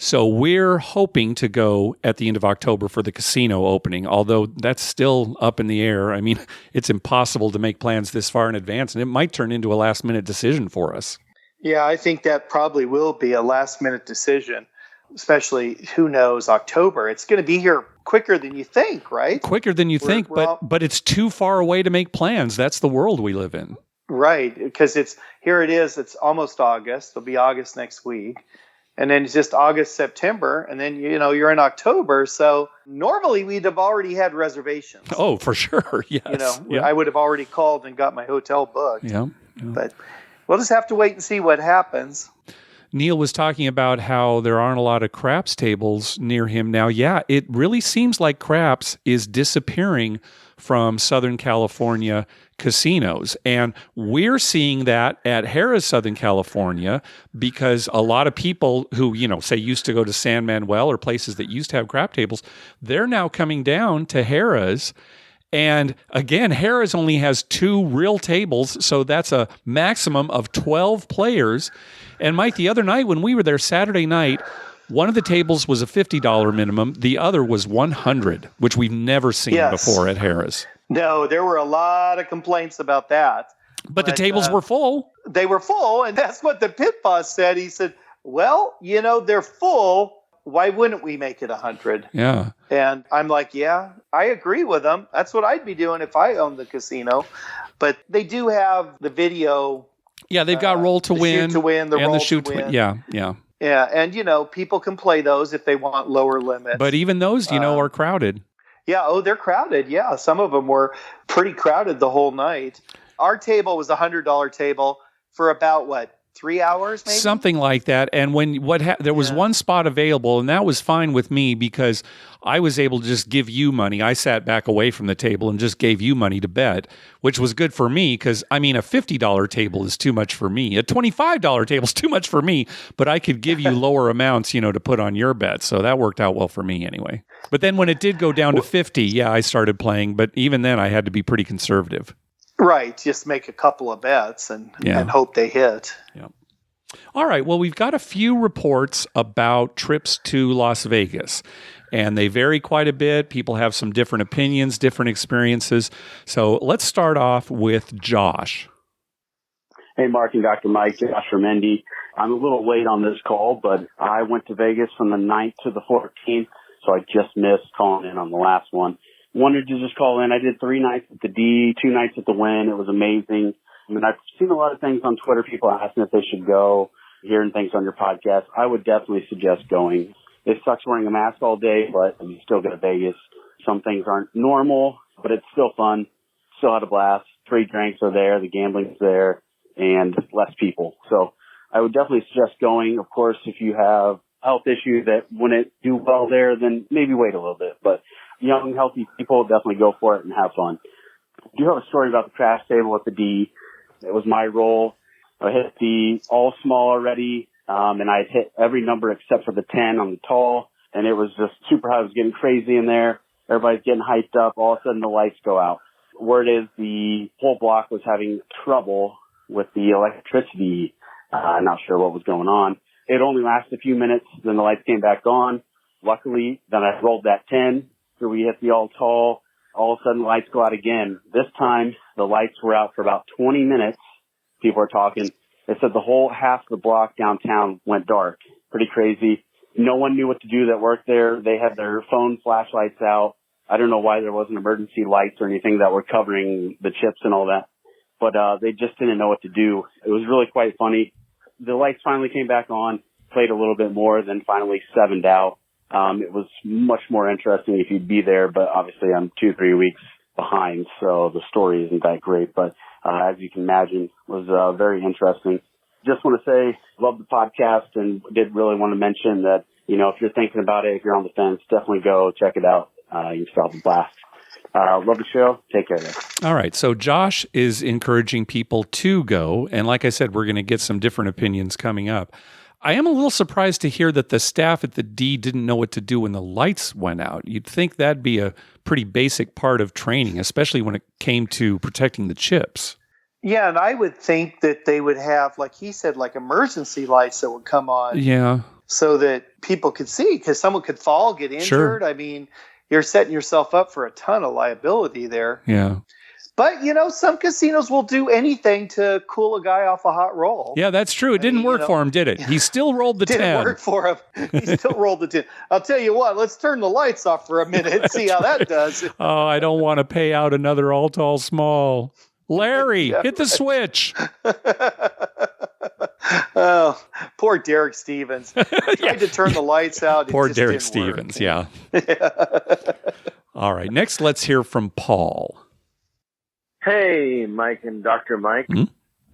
So we're hoping to go at the end of October for the casino opening, although that's still up in the air. I mean, it's impossible to make plans this far in advance, and it might turn into a last-minute decision for us. Yeah, I think that probably will be a last-minute decision, especially, who knows, October. It's going to be here quicker than you think, right? Quicker than you think, but it's too far away to make plans. That's the world we live in. Right, because it's almost August. It'll be August next week. And then it's just August, September, and then, you're in October. So normally we'd have already had reservations. Oh, for sure. Yes. I would have already called and got my hotel booked. Yeah. But we'll just have to wait and see what happens. Neil was talking about how there aren't a lot of craps tables near him now. Yeah, it really seems like craps is disappearing from Southern California casinos. And we're seeing that at Harrah's Southern California because a lot of people who, say used to go to San Manuel or places that used to have crap tables, they're now coming down to Harrah's. And again, Harrah's only has 2 real tables, so that's a maximum of 12 players. And Mike, the other night when we were there Saturday night, one of the tables was a $50 minimum. The other was $100, which we've never seen before at Harrah's. No, there were a lot of complaints about that. But the tables were full. They were full, and that's what the pit boss said. He said, well, they're full. Why wouldn't we make it 100? Yeah. And I'm like, yeah, I agree with them. That's what I'd be doing if I owned the casino. But they do have the video. Yeah, they've got roll to win. Shoot to win, and the shoot to win. Yeah. Yeah, and people can play those if they want lower limits. But even those, are crowded. Yeah, they're crowded. Yeah, some of them were pretty crowded the whole night. Our table was a $100 table for about 3 hours, maybe? Something like that. And there was one spot available, and that was fine with me because I was able to just give you money. I sat back away from the table and just gave you money to bet, which was good for me because, a $50 table is too much for me. A $25 table is too much for me, but I could give you lower amounts, to put on your bet. So that worked out well for me anyway. But then when it did go down to 50, I started playing. But even then, I had to be pretty conservative. Right. Just make a couple of bets and hope they hit. Yeah. All right. Well, we've got a few reports about trips to Las Vegas. and they vary quite a bit. People have some different opinions, different experiences. So let's start off with Josh. Hey, Mark and Dr. Mike, Josh from Indy. I'm a little late on this call, but I went to Vegas from the 9th to the 14th, so I just missed calling in on the last one. Wanted to just call in. I did 3 nights at the D, 2 nights at the Wynn. It was amazing. I mean, I've seen a lot of things on Twitter, people asking if they should go, hearing things on your podcast. I would definitely suggest going. It sucks wearing a mask all day, but you still go to Vegas. Some things aren't normal, but it's still fun. Still had a blast. Free drinks are there. The gambling's there. And less people. So I would definitely suggest going. Of course, if you have health issues that wouldn't do well there, then maybe wait a little bit. But young, healthy people, definitely go for it and have fun. I do have a story about the crash table at the D. It was my role. I hit the all small already, and I hit every number except for the 10 on the tall, and it was just super high. It was getting crazy in there. Everybody's getting hyped up. All of a sudden, the lights go out. Word is the whole block was having trouble with the electricity. I'm not sure what was going on. It only lasted a few minutes, then the lights came back on. Luckily, then I rolled that 10, so we hit the all tall. All of a sudden, the lights go out again. This time, the lights were out for about 20 minutes. People are talking. They said the whole half of the block downtown went dark. Pretty crazy. No one knew what to do that worked there. They had their phone flashlights out. I don't know why there wasn't emergency lights or anything that were covering the chips and all that. But they just didn't know what to do. It was really quite funny. The lights finally came back on, played a little bit more, then finally 7'd out. It was much more interesting if you'd be there, but obviously I'm 2-3 weeks behind, so the story isn't that great. But as you can imagine, it was very interesting. Just want to say, love the podcast, and did really want to mention that, you know, if you're thinking about it, if you're on the fence, definitely go check it out. You can still have a blast. Love the show. Take care, guys. All right. So Josh is encouraging people to go. And like I said, we're going to get some different opinions coming up. I am a little surprised to hear that the staff at the D didn't know what to do when the lights went out. You'd think that'd be a pretty basic part of training, especially when it came to protecting the chips. Yeah, and I would think that they would have, like he said, like emergency lights that would come on. Yeah. So that people could see, because someone could fall, get injured. Sure. I mean, you're setting yourself up for a ton of liability there. Yeah. But, you know, some casinos will do anything to cool a guy off a hot roll. Yeah, that's true. It didn't work for him, did it? He still rolled the 10. Didn't work for him. He still rolled the 10. I'll tell you what, let's turn the lights off for a minute and see how that does. Oh, I don't want to pay out another all tall small. Larry, hit the switch. Oh, poor Derek Stevens. Tried to turn the lights out. Poor Derek Stevens, yeah. All right, next let's hear from Paul. Hey, Mike and Dr. Mike. Mm-hmm.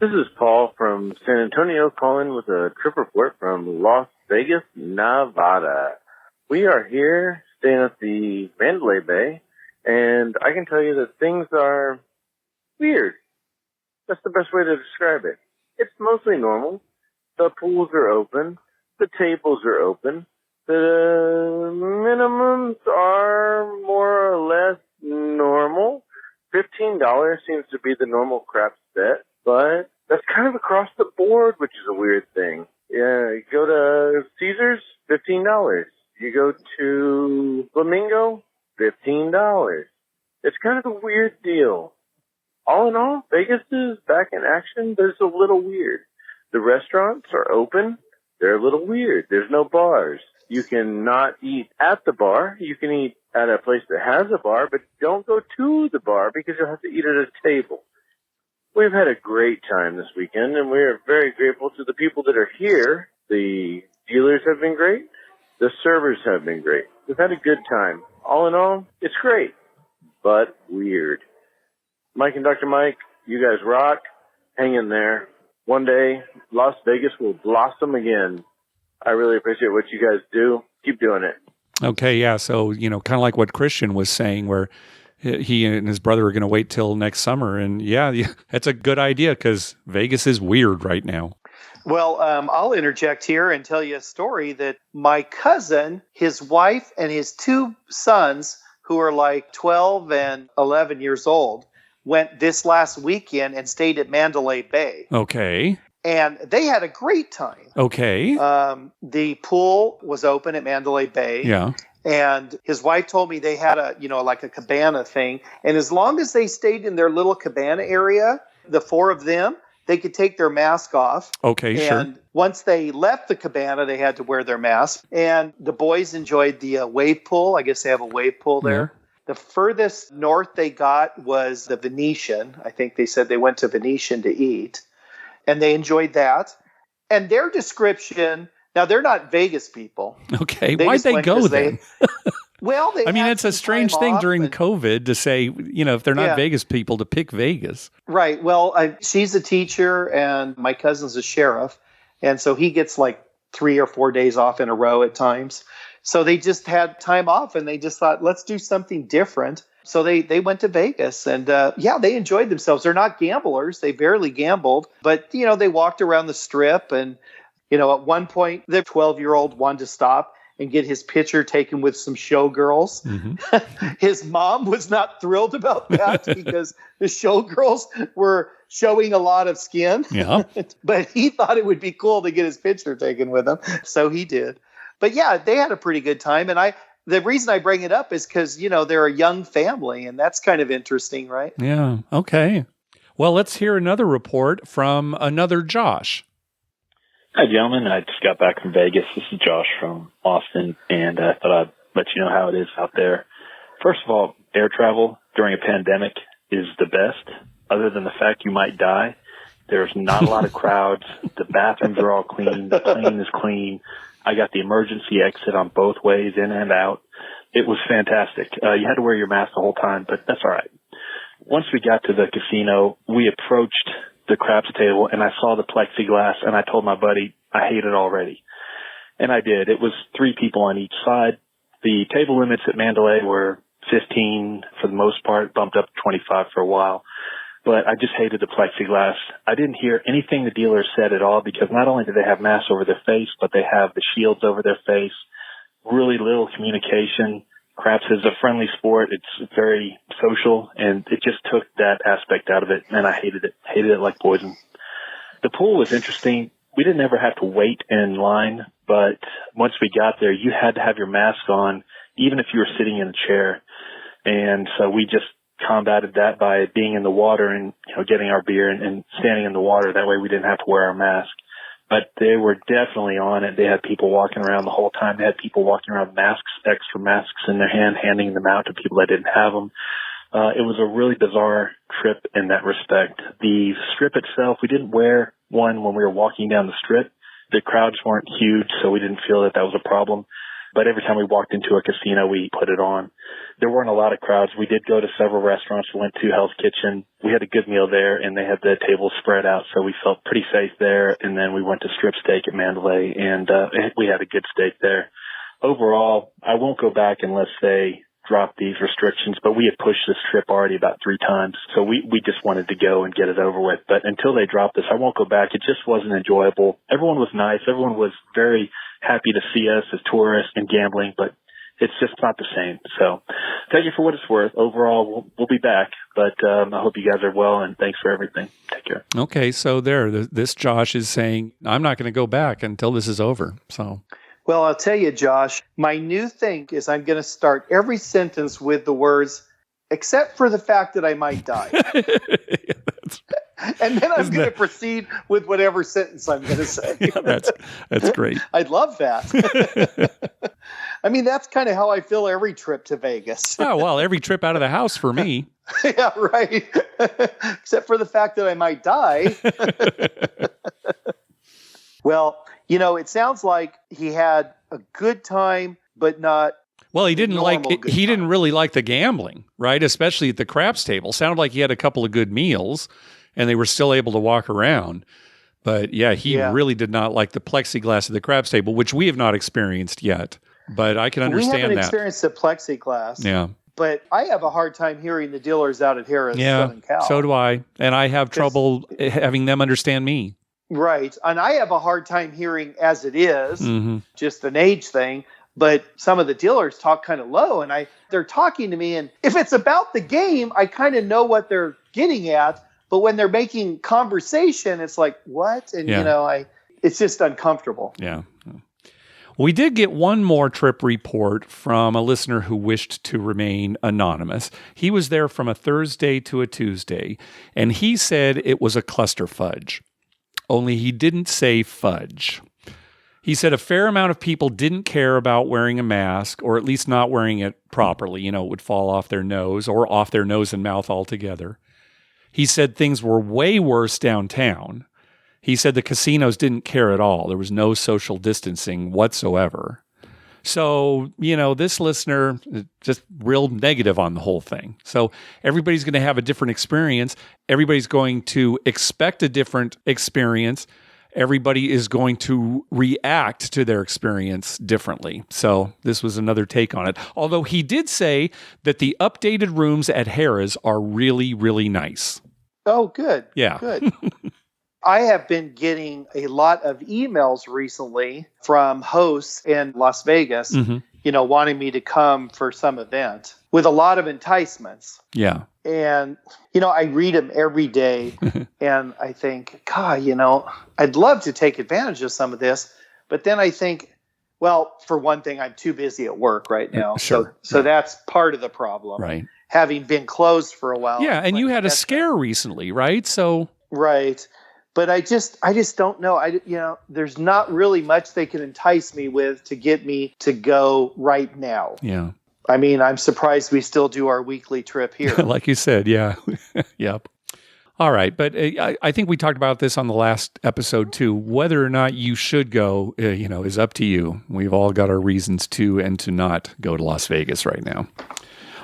This is Paul from San Antonio calling with a trip report from Las Vegas, Nevada. We are here staying at the Mandalay Bay, and I can tell you that things are weird. That's the best way to describe it. It's mostly normal. The pools are open. The tables are open. The minimums are more or less normal. $15 seems to be the normal crap set, but that's kind of across the board, which is a weird thing. Yeah, you go to Caesars, $15. You go to Flamingo, $15. It's kind of a weird deal. All in all, Vegas is back in action, but it's a little weird. The restaurants are open. They're a little weird. There's no bars. You can not eat at the bar. You can eat at a place that has a bar, but don't go to the bar because you'll have to eat at a table. We've had a great time this weekend, and we are very grateful to the people that are here. The dealers have been great. The servers have been great. We've had a good time. All in all, it's great, but weird. Mike and Dr. Mike, you guys rock. Hang in there. One day, Las Vegas will blossom again. I really appreciate what you guys do. Keep doing it. Okay, yeah. So, you know, kind of like what Christian was saying, where he and his brother are going to wait till next summer. And yeah, that's a good idea because Vegas is weird right now. Well, I'll interject here and tell you a story that my cousin, his wife, and his 2 sons, who are like 12 and 11 years old, went this last weekend and stayed at Mandalay Bay. Okay. And they had a great time. Okay. The pool was open at Mandalay Bay. Yeah. And his wife told me they had like a cabana thing. And as long as they stayed in their little cabana area, the four of them, they could take their mask off. Okay, sure. And once they left the cabana, they had to wear their mask. And the boys enjoyed the wave pool. I guess they have a wave pool there. Yeah. The furthest north they got was the Venetian. I think they said they went to Venetian to eat. And they enjoyed that. And their description, now they're not Vegas people. Okay, why'd they go then? Well, I mean, it's a strange thing during COVID to say, if they're not Vegas people, to pick Vegas. Right. Well, she's a teacher and my cousin's a sheriff. And so he gets like 3 or 4 days off in a row at times. So they just had time off and they just thought, let's do something different. So they went to Vegas and they enjoyed themselves. They're not gamblers. They barely gambled. But, they walked around the strip and, at one point, the 12-year-old wanted to stop and get his picture taken with some showgirls. Mm-hmm. His mom was not thrilled about that because the showgirls were showing a lot of skin. Yeah. But he thought it would be cool to get his picture taken with them. So he did. But yeah, they had a pretty good time. And the reason I bring it up is because, they're a young family and that's kind of interesting, right? Yeah. Okay. Well, let's hear another report from another Josh. Hi, gentlemen. I just got back from Vegas. This is Josh from Austin, and I thought I'd let you know how it is out there. First of all, air travel during a pandemic is the best, other than the fact you might die. There's not a lot of crowds. The bathrooms are all clean. The plane is clean. I got the emergency exit on both ways, in and out. It was fantastic. You had to wear your mask the whole time, but that's all right. Once we got to the casino, we approached the craps table and I saw the plexiglass and I told my buddy, I hate it already. And I did. It was 3 people on each side. The table limits at Mandalay were 15 for the most part, bumped up to 25 for a while. But I just hated the plexiglass. I didn't hear anything the dealers said at all because not only do they have masks over their face, but they have the shields over their face. Really little communication. Craps is a friendly sport. It's very social, and it just took that aspect out of it, and I hated it. Hated it like poison. The pool was interesting. We didn't ever have to wait in line, but once we got there, you had to have your mask on, even if you were sitting in a chair. And so we just combated that by being in the water and, getting our beer and standing in the water. That way we didn't have to wear our mask. But they were definitely on it. They had people walking around the whole time. They had people walking around with masks, extra masks in their hand, handing them out to people that didn't have them. It was a really bizarre trip in that respect. The strip itself, we didn't wear one when we were walking down the strip. The crowds weren't huge, so we didn't feel that was a problem. But every time we walked into a casino, we put it on. There weren't a lot of crowds. We did go to several restaurants. We went to Hell's Kitchen. We had a good meal there, and they had the tables spread out, so we felt pretty safe there. And then we went to Strip Steak at Mandalay, and we had a good steak there. Overall, I won't go back unless they drop these restrictions, but we had pushed this trip already about 3 times, so we just wanted to go and get it over with. But until they drop this, I won't go back. It just wasn't enjoyable. Everyone was nice. Everyone was very happy to see us as tourists and gambling, but it's just not the same. So take it for what it's worth. Overall, we'll be back, but I hope you guys are well, and thanks for everything. Take care. Okay, so this Josh is saying, I'm not going to go back until this is over. So, well, I'll tell you, Josh, my new thing is I'm going to start every sentence with the words, except for the fact that I might die. And then I'm going to proceed with whatever sentence I'm going to say. Yeah, that's great. I'd love that. I mean, that's kind of how I feel every trip to Vegas. Oh, well, every trip out of the house for me. Yeah, right. Except for the fact that I might die. Well, it sounds like he had a good time, but not. Well, he didn't he didn't really like the gambling, right? Especially at the craps table. Sounded like he had a couple of good meals and they were still able to walk around. But yeah, he really did not like the plexiglass at the craps table, which we have not experienced yet. But I can understand that. We haven't experienced the plexiglass. Yeah. But I have a hard time hearing the dealers out at Harrah's Southern Cal. So do I. And I have trouble having them understand me. Right. And I have a hard time hearing as it is, just an age thing. But some of the dealers talk kind of low, and they're talking to me. And if it's about the game, I kind of know what they're getting at. But when they're making conversation, it's like, what? And, it's just uncomfortable. Yeah. We did get one more trip report from a listener who wished to remain anonymous. He was there from a Thursday to a Tuesday, and he said it was a cluster fudge. Only he didn't say fudge. He said a fair amount of people didn't care about wearing a mask, or at least not wearing it properly. It would fall off their nose or off their nose and mouth altogether. He said things were way worse downtown. He said the casinos didn't care at all. There was no social distancing whatsoever. So, this listener just real negative on the whole thing. So everybody's going to have a different experience. Everybody's going to expect a different experience. Everybody is going to react to their experience differently. So this was another take on it. Although he did say that the updated rooms at Harrah's are really, really nice. Oh, good. Yeah. Good. I have been getting a lot of emails recently from hosts in Las Vegas, wanting me to come for some event with a lot of enticements. Yeah. And, I read them every day and I think, God, I'd love to take advantage of some of this. But then I think, well, for one thing, I'm too busy at work right now. Sure. So that's part of the problem. Right. Having been closed for a while. Yeah. And you had a scare recently, right? So. Right. But I just don't know. There's not really much they can entice me with to get me to go right now. Yeah. I mean, I'm surprised we still do our weekly trip here. Like you said, yeah. Yep. All right. But I think we talked about this on the last episode too. Whether or not you should go, is up to you. We've all got our reasons to and to not go to Las Vegas right now.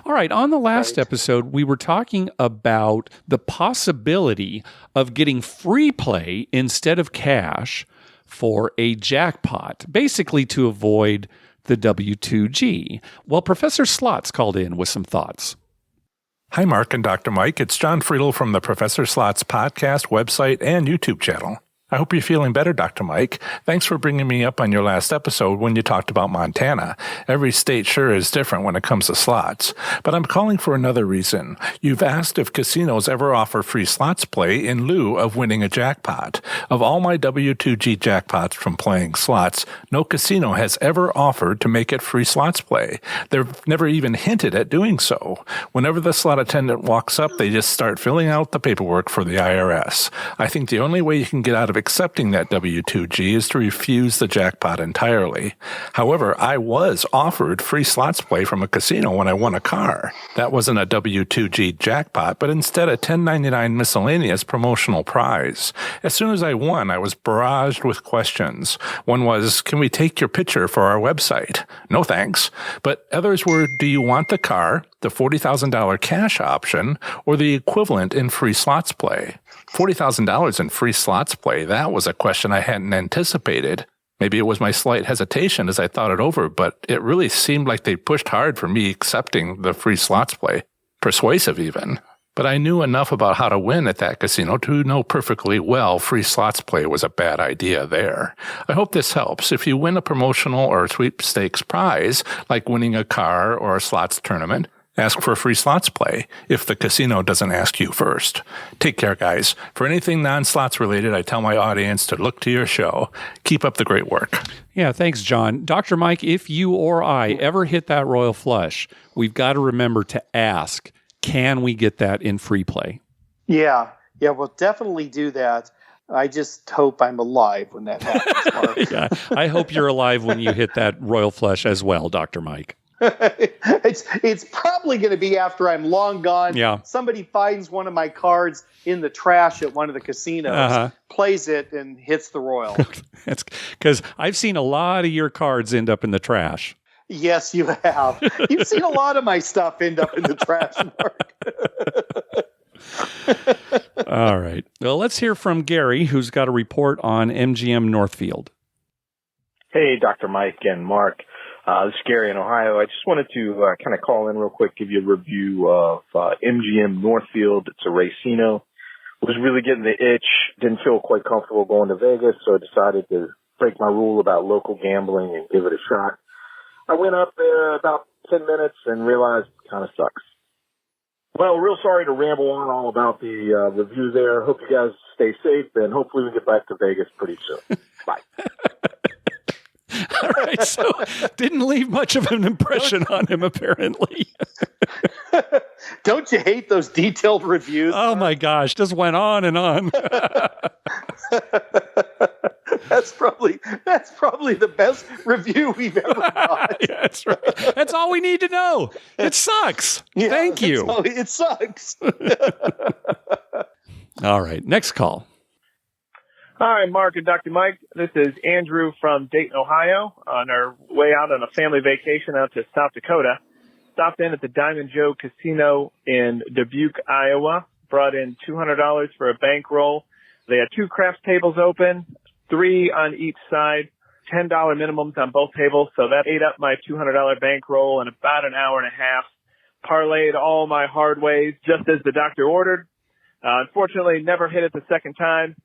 All right, on the last episode, we were talking about the possibility of getting free play instead of cash for a jackpot, basically to avoid the W2G. Well, Professor Slots called in with some thoughts. Hi, Mark and Dr. Mike. It's John Friedel from the Professor Slots podcast, website, and YouTube channel. I hope you're feeling better, Dr. Mike. Thanks for bringing me up on your last episode when you talked about Montana. Every state sure is different when it comes to slots. But I'm calling for another reason. You've asked if casinos ever offer free slots play in lieu of winning a jackpot. Of all my W2G jackpots from playing slots, no casino has ever offered to make it free slots play. They've never even hinted at doing so. Whenever the slot attendant walks up, they just start filling out the paperwork for the IRS. I think the only way you can get out of accepting that W2G is to refuse the jackpot entirely. However, I was offered free slots play from a casino when I won a car. That wasn't a W2G jackpot, but instead a $10.99 miscellaneous promotional prize. As soon as I won, I was barraged with questions. One was, can we take your picture for our website? No thanks. But others were, do you want the car, the $40,000 cash option, or the equivalent in free slots play? $40,000 in free slots play, that was a question I hadn't anticipated. Maybe it was my slight hesitation as I thought it over, but it really seemed like they pushed hard for me accepting the free slots play. Persuasive even. But I knew enough about how to win at that casino to know perfectly well free slots play was a bad idea there. I hope this helps. If you win a promotional or sweepstakes prize, like winning a car or a slots tournament, ask for free slots play if the casino doesn't ask you first. Take care, guys. For anything non-slots related, I tell my audience to look to your show. Keep up the great work. Yeah, thanks, John. Dr. Mike, if you or I ever hit that royal flush, we've got to remember to ask, can we get that in free play? Yeah, we'll definitely do that. I just hope I'm alive when that happens, Mark. Yeah, I hope you're alive when you hit that royal flush as well, Dr. Mike. It's probably going to be after I'm long gone. Yeah. Somebody finds one of my cards in the trash at one of the casinos, plays it, and hits the royal. That's because I've seen a lot of your cards end up in the trash. Yes, you have. You've seen a lot of my stuff end up in the trash, Mark. All right. Well, let's hear from Gary, who's got a report on MGM Northfield. Hey, Dr. Mike and Mark. This is Gary in Ohio. I just wanted to kind of call in real quick, give you a review of MGM Northfield. It's a racino. Was really getting the itch. Didn't feel quite comfortable going to Vegas, so I decided to break my rule about local gambling and give it a shot. I went up there about 10 minutes and realized it kind of sucks. Well, real sorry to ramble on all about the review there. Hope you guys stay safe, and hopefully we get back to Vegas pretty soon. Bye. All right, so didn't leave much of an impression on him, apparently. Don't you hate those detailed reviews? Oh my gosh, just went on and on. That's probably the best review we've ever got. Yeah, that's right. That's all we need to know. It sucks. Yeah, Thank you. It sucks. All right, next call. Hi, Mark and Dr. Mike. This is Andrew from Dayton, Ohio, on our way out on a family vacation out to South Dakota. Stopped in at the Diamond Joe Casino in Dubuque, Iowa. Brought in $200 for a bankroll. They had 2 craps tables open, 3 on each side, $10 minimums on both tables. So that ate up my $200 bankroll in about an hour and a half. Parlayed all my hard ways just as the doctor ordered. Unfortunately, never hit it the second time.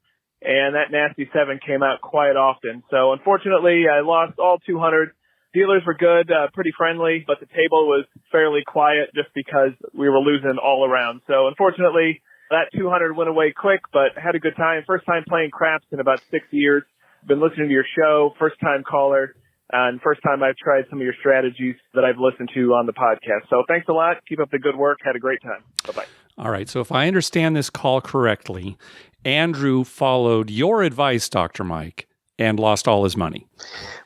And that nasty 7 came out quite often. So unfortunately, I lost all 200. Dealers were good, pretty friendly, but the table was fairly quiet just because we were losing all around. So unfortunately, that 200 went away quick, but had a good time. First time playing craps in about 6 years. Been listening to your show, first time caller, and first time I've tried some of your strategies that I've listened to on the podcast. So thanks a lot. Keep up the good work. Had a great time. Bye-bye. All right, so if I understand this call correctly, Andrew followed your advice, Dr. Mike, and lost all his money.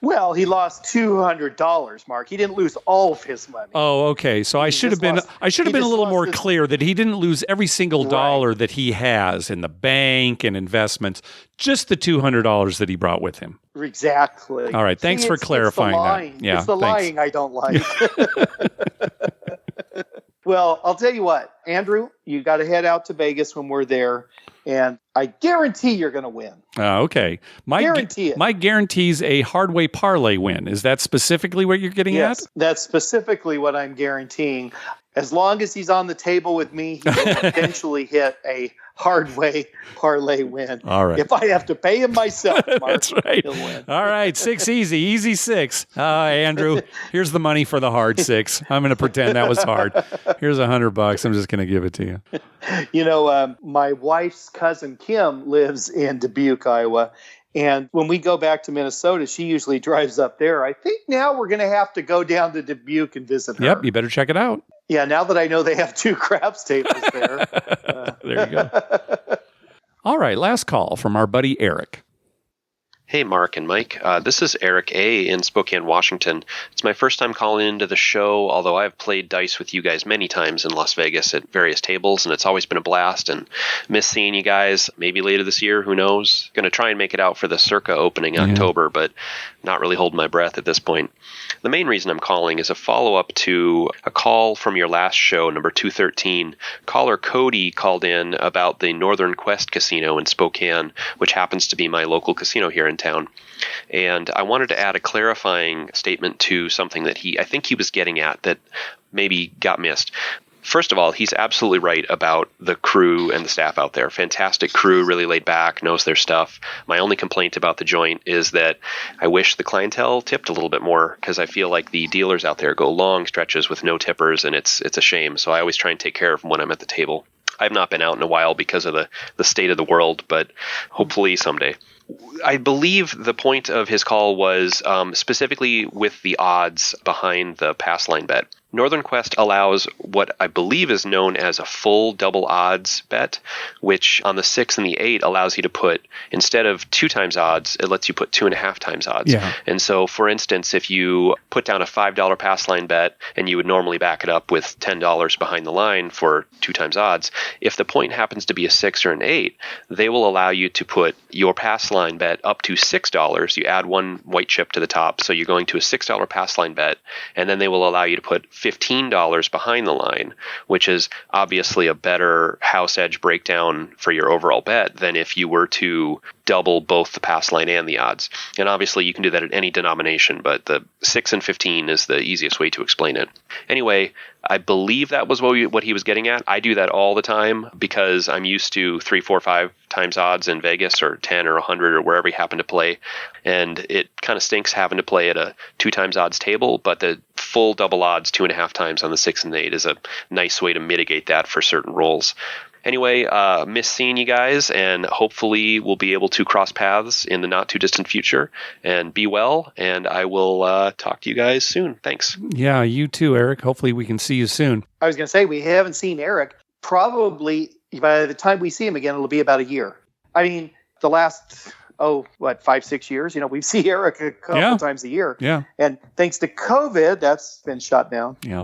Well, he lost $200, Mark. He didn't lose all of his money. Oh, okay. So I should have been a little more clear that he didn't lose every single dollar that he has in the bank and investments, just the $200 that he brought with him. Exactly. All right. Thanks for clarifying that. Yeah, it's the lying I don't like. Well, I'll tell you what, Andrew, you got to head out to Vegas when we're there, and I guarantee you're going to win. Okay. Guarantee it. Mike guarantees a hard way parlay win. Is that specifically what you're getting at? Yes, that's specifically what I'm guaranteeing. As long as he's on the table with me, he will eventually hit a hard way parlay win. All right. If I have to pay him myself, Mark, that's right. he'll win. All right. 6 easy 6. Andrew, here's the money for the hard 6. I'm going to pretend that was hard. Here's $100. I'm just going to give it to you. You know, my wife's cousin Kim lives in Dubuque, Iowa. And when we go back to Minnesota, she usually drives up there. I think now we're going to have to go down to Dubuque and visit her. Yep, you better check it out. Yeah, now that I know they have 2 craps tables there. There you go. All right, last call from our buddy Eric. Hey, Mark and Mike. This is Eric A. in Spokane, Washington. It's my first time calling into the show, although I've played dice with you guys many times in Las Vegas at various tables, and it's always been a blast, and miss seeing you guys. Maybe later this year, who knows? Going to try and make it out for the Circa opening in October, but not really holding my breath at this point. The main reason I'm calling is a follow-up to a call from your last show, number 213. Caller Cody called in about the Northern Quest Casino in Spokane, which happens to be my local casino here in town. And I wanted to add a clarifying statement to something that I think he was getting at that maybe got missed. First of all, he's absolutely right about the crew and the staff out there. Fantastic crew, really laid back, knows their stuff. My only complaint about the joint is that I wish the clientele tipped a little bit more, because I feel like the dealers out there go long stretches with no tippers, and it's a shame. So I always try and take care of them when I'm at the table. I've not been out in a while because of the state of the world, but hopefully someday. I believe the point of his call was specifically with the odds behind the pass line bet. Northern Quest allows what I believe is known as a full double odds bet, which on the 6 and the 8 allows you to put, instead of 2 times odds, it lets you put 2.5 times odds. Yeah. And so, for instance, if you put down a $5 pass line bet and you would normally back it up with $10 behind the line for 2 times odds, if the point happens to be a 6 or an 8, they will allow you to put your pass line bet up to $6. You add 1 white chip to the top, so you're going to a $6 pass line bet, and then they will allow you to put $15 behind the line, which is obviously a better house edge breakdown for your overall bet than if you were to double both the pass line and the odds. And obviously you can do that at any denomination, but the 6 and 15 is the easiest way to explain it. Anyway, I believe that was what he was getting at. I do that all the time because I'm used to 3, 4, 5 times odds in Vegas, or 10 or 100 or wherever you happen to play. And it kind of stinks having to play at a 2 times odds table, but the full double odds 2.5 times on the 6 and 8 is a nice way to mitigate that for certain rolls. Anyway, miss seeing you guys, and hopefully we'll be able to cross paths in the not too distant future. And be well, and I will talk to you guys soon. Thanks. Yeah, you too, Eric. Hopefully we can see you soon. I was going to say, we haven't seen Eric. Probably by the time we see him again, it'll be about a year. I mean, the last, 5-6 years, we see Eric a couple times a year. Yeah. And thanks to COVID, that's been shut down. Yeah.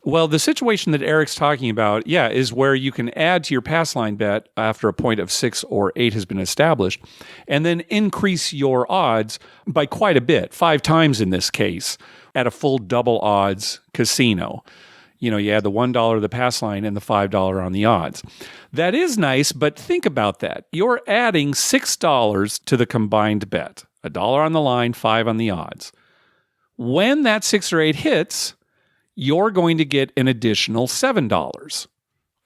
Well, the situation that Eric's talking about, is where you can add to your pass line bet after a point of 6 or 8 has been established, and then increase your odds by quite a bit, 5 times in this case, at a full double odds casino. You add the $1 to the pass line and the $5 on the odds. That is nice, but think about that. You're adding $6 to the combined bet. $1 on the line, $5 on the odds. When that 6 or 8 hits, you're going to get an additional $7.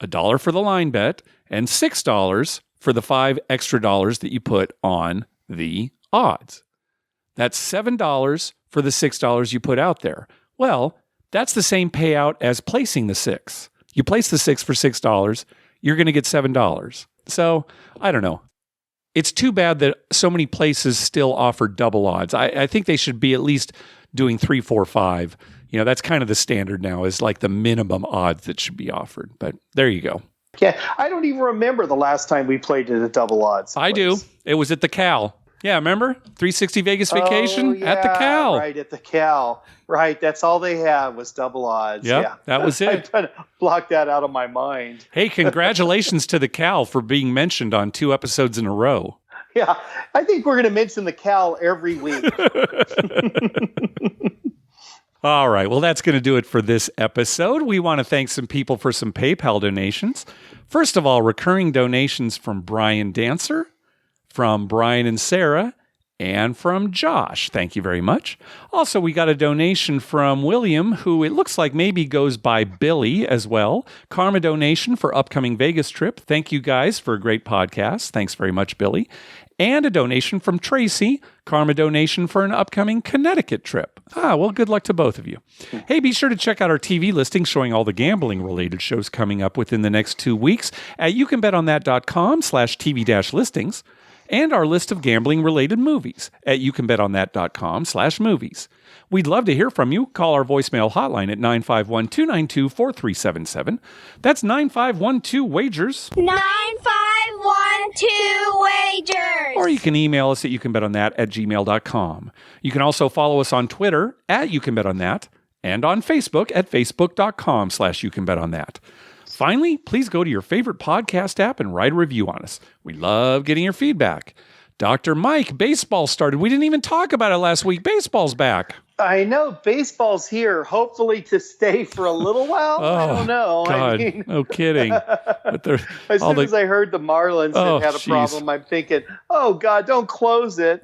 $1 for the line bet and $6 for the $5 extra that you put on the odds. That's $7 for the $6 you put out there. Well, that's the same payout as placing the 6. You place the 6 for $6, you're going to get $7. So, I don't know. It's too bad that so many places still offer double odds. I think they should be at least doing 3, 4, 5. That's kind of the standard now, is like the minimum odds that should be offered. But there you go. Yeah, I don't even remember the last time we played at a double odds. I do. It was at the Cal. Yeah, remember? 360 Vegas Vacation at the Cal. Right, at the Cal. Right, that's all they had was double odds. Yep, yeah, that was it. I blocked that out of my mind. Hey, congratulations to the Cal for being mentioned on 2 episodes in a row. Yeah, I think we're going to mention the Cal every week. All right. Well, that's going to do it for this episode. We want to thank some people for some PayPal donations. First of all, recurring donations from Brian Dancer, from Brian and Sarah, and from Josh. Thank you very much. Also, we got a donation from William, who it looks like maybe goes by Billy as well. Karma donation for upcoming Vegas trip. Thank you guys for a great podcast. Thanks very much, Billy. And a donation from Tracy, Karma donation for an upcoming Connecticut trip. Well, good luck to both of you. Hey, be sure to check out our TV listing showing all the gambling-related shows coming up within the next 2 weeks at youcanbetonthat.com/TV-listings, and our list of gambling-related movies at youcanbetonthat.com/movies. We'd love to hear from you. Call our voicemail hotline at 951-292-4377. That's 9512-WAGERS. 9512-WAGERS. Or you can email us at youcanbetonThat@gmail.com. You can also follow us on Twitter at YouCanBetOnThat and on Facebook at facebook.com/YouCanBetOnThat. Finally, please go to your favorite podcast app and write a review on us. We love getting your feedback. Dr. Mike, baseball started. We didn't even talk about it last week. Baseball's back. I know. Baseball's here, hopefully to stay for a little while. I don't know. God. No kidding. As soon as I heard the Marlins had a problem, I'm thinking, oh, God, don't close it.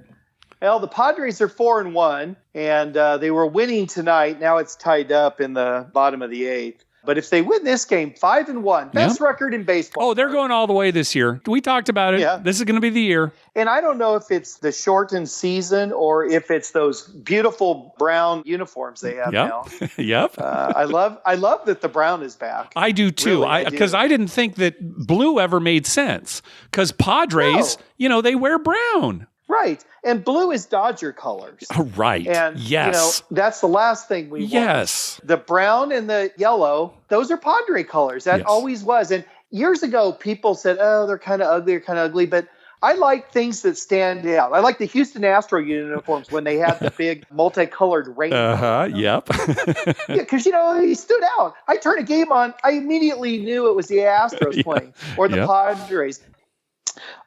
Well, the Padres are 4-1, and they were winning tonight. Now it's tied up in the bottom of the 8th. But if they win this game, 5-1, best record in baseball. Oh, they're going all the way this year. We talked about it. Yeah. This is going to be the year. And I don't know if it's the shortened season or if it's those beautiful brown uniforms they have now. Yep. I love that the brown is back. I do too. Because I didn't think that blue ever made sense. Because Padres, they wear brown. Right. And blue is Dodger colors. Right. And, yes. That's the last thing we want. Yes. The brown and the yellow, those are Padre colors. That always was. And years ago, people said, oh, they're kind of ugly. But I like things that stand out. I like the Houston Astro uniforms when they had the big multicolored rainbow. Yep. Because, he stood out. I turned a game on. I immediately knew it was the Astros playing or the Padres.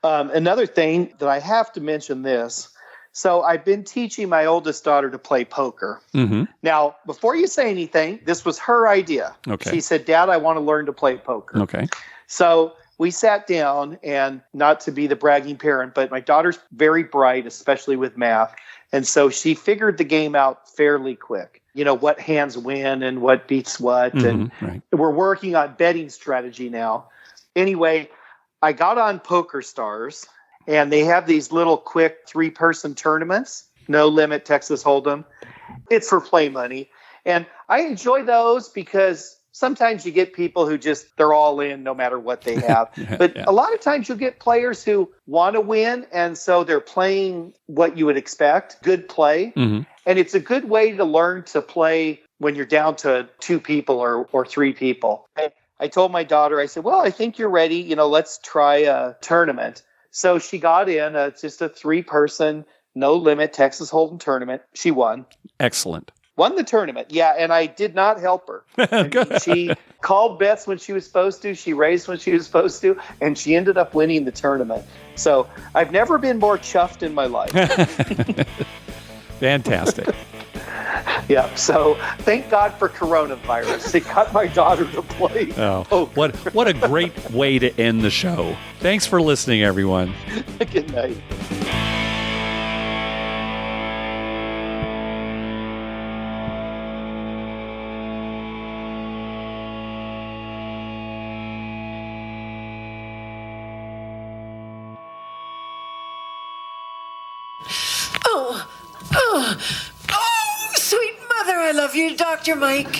Another thing that I have to mention this. So I've been teaching my oldest daughter to play poker. Mm-hmm. Now, before you say anything, this was her idea. Okay. She said, Dad, I want to learn to play poker. Okay. So we sat down, and not to be the bragging parent, but my daughter's very bright, especially with math. And so she figured the game out fairly quick. What hands win and what beats what. Mm-hmm. And we're working on betting strategy now. Anyway, I got on Poker Stars, and they have these little quick 3-person tournaments, no limit Texas Hold'em. It's for play money. And I enjoy those because sometimes you get people who they're all in no matter what they have. But a lot of times you'll get players who want to win, and so they're playing what you would expect, good play. And it's a good way to learn to play when you're down to 2 people or 3 people. I told my daughter, I said, well, I think you're ready. Let's try a tournament. So she got in. It's just a 3-person, no limit Texas Hold'em tournament. She won. Excellent. Won the tournament. Yeah, and I did not help her. She called bets when she was supposed to. She raised when she was supposed to. And she ended up winning the tournament. So I've never been more chuffed in my life. Fantastic. Yeah, so thank God for coronavirus. It got my daughter to play. What a great way to end the show. Thanks for listening, everyone. Good night. Oh, sweet mother, I love you, Dr. Mike.